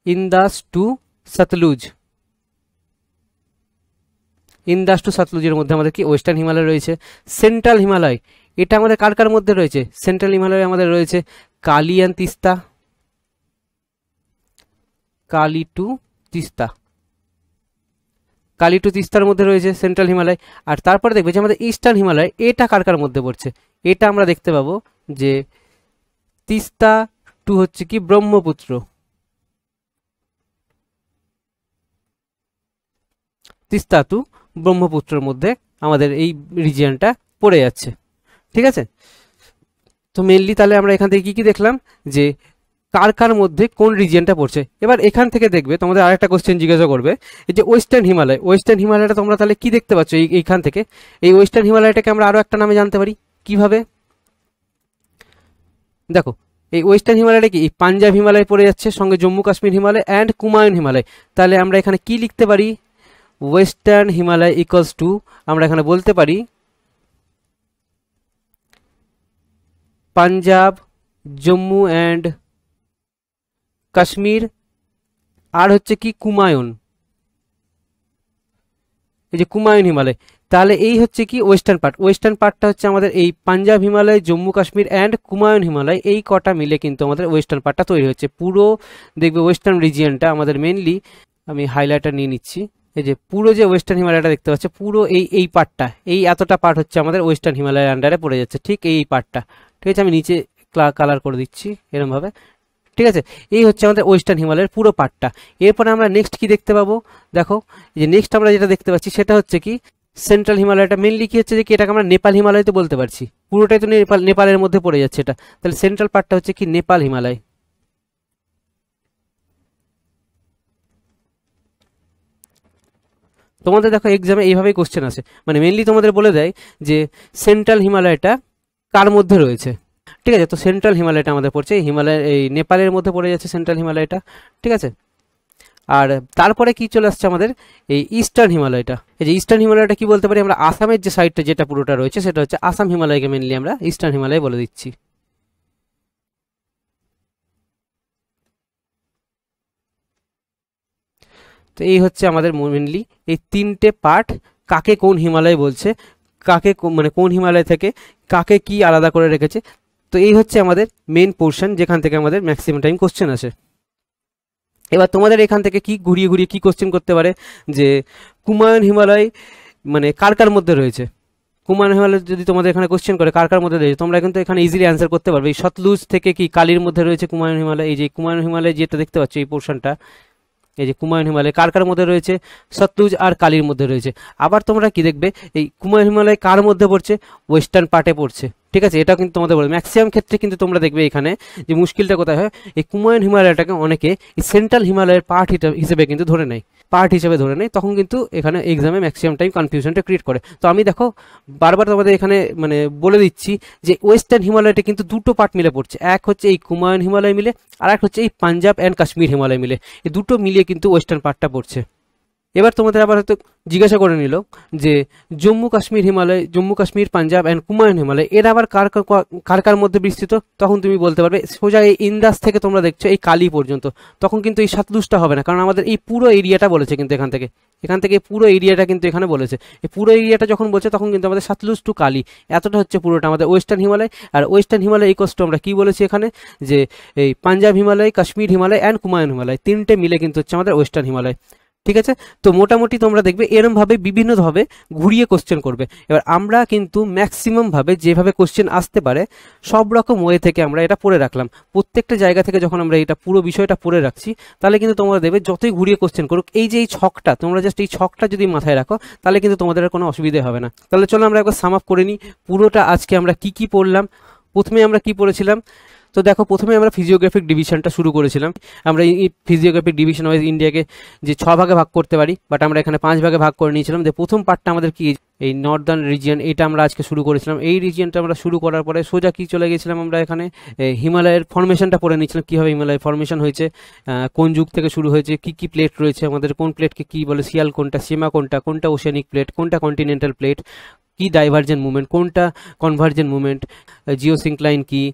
ইন্দাস টু সতলুজ, ইন্দাস টু সতলুজের মধ্যে আমাদের কি ওয়েস্টার্ন হিমালয় রয়েছে। সেন্ট্রাল হিমালয় এটা আমাদের কার মধ্যে রয়েছে, সেন্ট্রাল হিমালয় আমাদের রয়েছে কালী অ্যান্ড তিস্তা, কালী টু তিস্তার মধ্যে রয়েছে সেন্ট্রাল হিমালয়। আর তারপরে দেখবে যে আমাদের ইস্টার্ন হিমালয় এটা কার মধ্যে পড়ছে, এটা আমরা দেখতে পাবো যে তিস্তা টু হচ্ছে কি ব্রহ্মপুত্র, তিস্তা টু ব্রহ্মপুত্রের মধ্যে আমাদের এই রিজিয়নটা পড়ে যাচ্ছে। ঠিক আছে, তো মেনলি তাহলে আমরা এখান থেকে কি দেখলাম যে কার মধ্যে কোন রিজিয়নটা পড়ছে। এবার এখান থেকে দেখবে তোমাদের আরেকটা কোশ্চেন জিজ্ঞাসা করবে, এই যে ওয়েস্টার্ন হিমালয়টা তোমরা তাহলে কি দেখতে পাচ্ছ এইখান থেকে, এই ওয়েস্টার্ন হিমালয়টাকে আমরা আরো একটা নামে জানতে পারি কিভাবে। দেখো এই ওয়েস্টার্ন হিমালয়টা কি এই পাঞ্জাব হিমালয় পড়ে যাচ্ছে, সঙ্গে জম্মু কাশ্মীর হিমালয় অ্যান্ড কুমায়ুন হিমালয়। তাহলে আমরা এখানে কি লিখতে পারি, ওয়েস্টার্ন হিমালয় ইকুয়ালস টু আমরা এখানে বলতে পারি পাঞ্জাব, জম্মু অ্যান্ড কাশ্মীর, আর হচ্ছে কি কুমায়ুন, এই যে কুমায়ুন হিমালয়। তাহলে এই হচ্ছে কি ওয়েস্টার্ন পার্ট। ওয়েস্টার্ন পার্টটা হচ্ছে আমাদের এই পাঞ্জাব হিমালয়, জম্মু কাশ্মীর অ্যান্ড কুমায়ুন হিমালয়, এই কটা মিলে কিন্তু আমাদের ওয়েস্টার্ন পার্টটা তৈরি হচ্ছে। পুরো দেখবে ওয়েস্টার্ন রিজিয়নটা আমাদের মেনলি, আমি হাইলাইটার নিয়ে নিচ্ছি, এই যে পুরো যে ওয়েস্টার্ন হিমালয়টা দেখতে পাচ্ছ, পুরো এই পার্টটা, এই এতটা পার্ট হচ্ছে আমাদের ওয়েস্টার্ন হিমালয়ের আন্ডারে পড়ে যাচ্ছে, ঠিক এই পার্টটা। ঠিক আছে, আমি নিচে কালার করে দিচ্ছি এরমভাবে। ঠিক আছে, এই হচ্ছে আমাদের ওয়েস্টার্ন হিমালয়ের পুরো পার্টটা। এরপরে আমরা নেক্সট কি দেখতে পাবো, দেখো এই যে নেক্সট আমরা যেটা দেখতে পাচ্ছি সেটা হচ্ছে কি সেন্ট্রাল হিমালয়টা। মেনলি কি হচ্ছে যে কি এটাকে আমরা নেপাল হিমালয় তো বলতে পারছি, পুরোটাই তো নেপালের মধ্যে পড়ে যাচ্ছে এটা। তাহলে সেন্ট্রাল পার্টটা হচ্ছে কি নেপাল হিমালয়। তোমাদের দেখো এক্সামে এইভাবেই কোশ্চেন আসে, মানে মেনলি তোমাদের বলে দেয় যে সেন্ট্রাল হিমালয়টা কার মধ্যে রয়েছে। ঠিক আছে, তো সেন্ট্রাল হিমালয়টা আমাদের পড়ছে হিমালয়, এই নেপালের মধ্যে পড়ে যাচ্ছে সেন্ট্রাল হিমালয়টা। ঠিক আছে, আর তারপরে কি চলে আসছে আমাদের এই ইস্টার্ন হিমালয়টা। এই যে ইস্টার্ন হিমালয়টা কি বলতে পারি আমরা, আসামের যে সাইডটা যেটা পুরোটা রয়েছে সেটা হচ্ছে আসাম হিমালয়কে মেনলি আমরা ইস্টার্ন হিমালয় বলে দিচ্ছি। তো এই হচ্ছে আমাদের মেনলি এই তিনটে পার্ট, কাকে কোন হিমালয় বলছে, কাকে মানে কোন হিমালয় থেকে কাকে কি আলাদা করে রেখেছে। তো এই হচ্ছে আমাদের মেন পোর্শন, যেখান থেকে আমাদের ম্যাক্সিমাম টাইম কোশ্চেন আসে। এবার তোমাদের এখান থেকে কি ঘুরিয়ে ঘুরিয়ে কি কোশ্চেন করতে পারে যে কুমায়ুন হিমালয় মানে কার কার মধ্যে রয়েছে। কুমায়ুন হিমালয় যদি তোমাদের এখানে কোশ্চেন করে কার কার মধ্যে রয়েছে, তোমরা কিন্তু এখানে ইজিলি অ্যান্সার করতে পারবে। এই সতলুজ থেকে কি কালির মধ্যে রয়েছে কুমায়ুন হিমালয়। এই যে কুমায়ুন হিমালয় যেটা দেখতে পাচ্ছ এই পোর্শনটা, এই যে কুমায়ুন হিমালয় কার কার মধ্যে রয়েছে, সতলুজ আর কালির মধ্যে রয়েছে। আবার তোমরা কি দেখবে এই কুমায়ুন হিমালয় কার মধ্যে পড়ছে, ওয়েস্টার্ন পার্টে পড়ছে। ঠিক আছে, এটা কিন্তু তোমাদের বলে ম্যাক্সিমাম ক্ষেত্রে কিন্তু তোমরা দেখবে এখানে যে মুশকিলটা কোথায় হয়, এই কুমায়ুন হিমালয়টাকে অনেকে এই সেন্ট্রাল হিমালয়ের পার্ট হিসেবে কিন্তু ধরে নেয়, তখন কিন্তু এখানে এক্সামে ম্যাক্সিমাম টাইম কনফিউশনটা ক্রিয়েট করে। তো আমি দেখো বারবার তোমাদের এখানে মানে বলে দিচ্ছি যে ওয়েস্টার্ন হিমালয়টা কিন্তু দুটো পার্ট মিলে পড়ছে, এক হচ্ছে এই কুমায়ুন হিমালয় মিলে, আর এক হচ্ছে এই পাঞ্জাব অ্যান্ড কাশ্মীর হিমালয় মিলে, এই দুটো মিলিয়ে কিন্তু ওয়েস্টার্ন পার্টটা পড়ছে। এবার তোমাদের আবার হয়তো জিজ্ঞাসা করে নিল যে জম্মু কাশ্মীর হিমালয়, জম্মু কাশ্মীর, পাঞ্জাব অ্যান্ড কুমায়ুন হিমালয় এর আবার কার কার মধ্যে বিস্তৃত, তখন তুমি বলতে পারবে সোজা এই ইন্দাস থেকে তোমরা দেখছো এই কালি পর্যন্ত, তখন কিন্তু এই সাতলুজটা হবে না, কারণ আমাদের এই পুরো এরিয়াটা বলেছে কিন্তু এখান থেকে পুরো এরিয়াটা কিন্তু এখানে বলেছে। এই পুরো এরিয়াটা যখন বলছে তখন কিন্তু আমাদের সাতলুজ টু কালি এতটা হচ্ছে পুরোটা আমাদের ওয়েস্টার্ন হিমালয়। আর ওয়েস্টার্ন হিমালয় ইকোয়াস টু আমরা কি বলেছি এখানে যে এই পাঞ্জাব হিমালয়, কাশ্মীর হিমালয় অ্যান্ড কুমায়ুন হিমালয় তিনটে মিলে কিন্তু হচ্ছে আমাদের ওয়েস্টার্ন হিমালয়। ঠিক আছে, তো মোটামুটি তোমরা দেখবে এরমভাবে বিভিন্নভাবে ঘুরিয়ে কোশ্চেন করবে। এবার আমরা কিন্তু ম্যাক্সিমাম ভাবে যেভাবে কোশ্চেন আসতে পারে সব রকম ওয়ে থেকে আমরা এটা পড়ে রাখলাম। প্রত্যেকটা জায়গা থেকে যখন আমরা এটা পুরো বিষয়টা পড়ে রাখছি তাহলে কিন্তু তোমরা দেখবে যতই ঘুরিয়ে কোশ্চেন করুক এই যে এই ছকটা, তোমরা জাস্ট এই ছকটা যদি মাথায় রাখো তাহলে কিন্তু তোমাদের আর কোনো অসুবিধা হবে না। তাহলে চলো আমরা একবার সাম আপ করে নিই পুরোটা আজকে আমরা কি কি পড়লাম। প্রথমে আমরা কি পড়েছিলাম, তো দেখো প্রথমে আমরা ফিজিওগ্রাফিক ডিভিশনটা শুরু করেছিলাম। আমরা এই ফিজিওগ্রাফিক ডিভিশন ওয়াইজ ইন্ডিয়াকে যে 6 ভাগে ভাগ করতে পারি, বাট আমরা এখানে 5 ভাগে ভাগ করে নিয়েছিলাম। যে প্রথম পার্টটা আমাদের কি এই নর্দার্ন রিজিয়ন, এটা আমরা আজকে শুরু করেছিলাম। এই রিজিয়নটা আমরা শুরু করার পরে সোজা কি চলে গেছিলাম আমরা এখানে হিমালয়ের ফরমেশনটা পড়ে নিয়েছিলাম, কীভাবে হিমালয়ের ফরমেশন হয়েছে, কোন যুগ থেকে শুরু হয়েছে, কি কি প্লেট রয়েছে আমাদের, কোন প্লেটকে কি বলে, সিয়াল কোনটা, সীমা কোনটা, কোনটা ওশেনিক প্লেট, কোনটা কন্টিনেন্টাল প্লেট, কি ডাইভার্জেন্ট মুভমেন্ট, কোনটা কনভার্জেন্ট মুভমেন্ট, জিওসিনক্লাইন কি,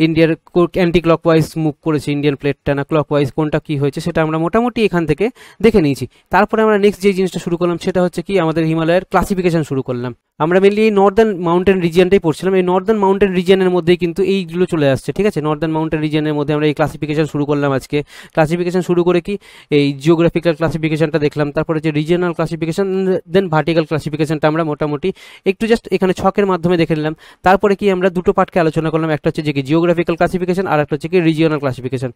ইন্ডিয়ার অ্যান্টি ক্লকওয়াইজ মুভ করেছে ইন্ডিয়ান প্লেটটা না ক্লকওয়াইজ, কোনটা কি হয়েছে সেটা আমরা মোটামুটি এখান থেকে দেখে নিয়েছি। তারপরে আমরা নেক্সট যে জিনিসটা শুরু করলাম সেটা হচ্ছে কি আমাদের হিমালয়ের ক্লাসিফিকেশন শুরু করলাম। আমরা মেনলি এই নর্দার্ন মাউন্টেন রিজিয়নটাই পড়ছিলাম। এই নর্দার্ন মাউন্টেন রিজিয়নের মধ্যেই কিন্তু এইগুলো চলে আসছে। ঠিক আছে, নর্দার্ন মাউন্টেন রিজিয়নের মধ্যে আমরা এই ক্লাসিফিকেশন শুরু করলাম আজকে। ক্লাসিফিকেশন শুরু করে কি এই জিওগ্রাফিক্যাল ক্লাসিফিকেশনটা দেখলাম, তারপরে যে রিজিয়নাল ক্লাসিফিকেশন, দেন ভার্টিক্যাল ক্লাসিফিকেশনটা আমরা মোটামুটি একটু জাস্ট এখানে ছকের মাধ্যমে দেখে নিলাম। তারপরে কি আমরা দুটো পার্টকে আলোচনা করলাম, একটা হচ্ছে যে কি জিওগ্রাফিক্যাল ক্লাসিফিকেশন আর একটা হচ্ছে কি রিজিয়নাল ক্লাসিফিকেশন।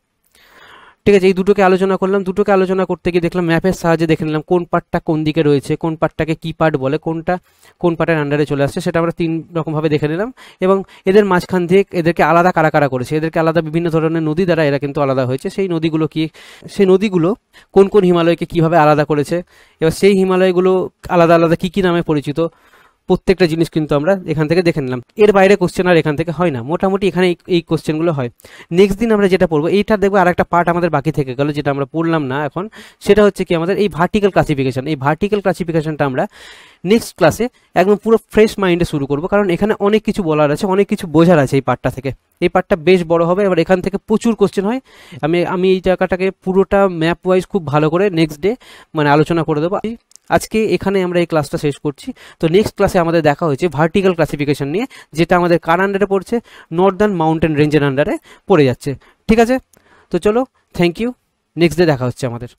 ঠিক আছে, এই দুটোকে আলোচনা করলাম। দুটোকে আলোচনা করতে গিয়ে দেখলাম ম্যাপের সাহায্যে দেখে নিলাম কোন পার্টটা কোন দিকে রয়েছে, কোন পার্টটাকে কি পার্ট বলে, কোনটা কোন পার্টের আন্ডারে চলে আসছে, সেটা আমরা 3 রকমভাবে দেখে নিলাম। এবং এদের মাঝখান থেকে এদেরকে আলাদা কারা কারা করেছে, এদেরকে আলাদা বিভিন্ন ধরনের নদী দ্বারা এরা কিন্তু আলাদা হয়েছে। সেই নদীগুলো কি, সেই নদীগুলো কোন কোন হিমালয়কে কিভাবে আলাদা করেছে, এবার সেই হিমালয়গুলো আলাদা আলাদা কি কি নামে পরিচিত, প্রত্যেকটা জিনিস কিন্তু আমরা এখান থেকে দেখে নিলাম। এর বাইরে কোশ্চেন আর এখান থেকে হয় না, মোটামুটি এখানে এই কোশ্চেনগুলো হয়। নেক্সট দিন আমরা যেটা পড়বো, এইটা দেখবো আর একটা পার্ট আমাদের বাকি থেকে গেল যেটা আমরা পড়লাম না এখন, সেটা হচ্ছে কি আমাদের এই ভার্টিক্যাল ক্লাসিফিকেশন। এই ভার্টিক্যাল ক্লাসিফিকেশনটা আমরা নেক্সট ক্লাসে একদম পুরো ফ্রেশ মাইন্ডে শুরু করবো, কারণ এখানে অনেক কিছু বলার আছে, অনেক কিছু বোঝার আছে এই পার্টটা থেকে। এই পার্টটা বেশ বড় হবে, এবার এখান থেকে প্রচুর কোশ্চেন হয়। আমি এই জায়গাটাকে পুরোটা ম্যাপ ওয়াইজ খুব ভালো করে নেক্সট ডে মানে আলোচনা করে দেবো। আজকে এখানে আমরা এই ক্লাসটা শেষ করছি। তো নেক্সট ক্লাসে আমাদের দেখা হয়েছে ভার্টিক্যাল ক্লাসিফিকেশন নিয়ে, যেটা আমাদের কার আন্ডারে পড়ছে, নর্দার্ন মাউন্টেন রেঞ্জের আন্ডারে পড়ে যাচ্ছে। ঠিক আছে, তো চলো, থ্যাংক ইউ, নেক্সট ডে দেখা হচ্ছে আমাদের।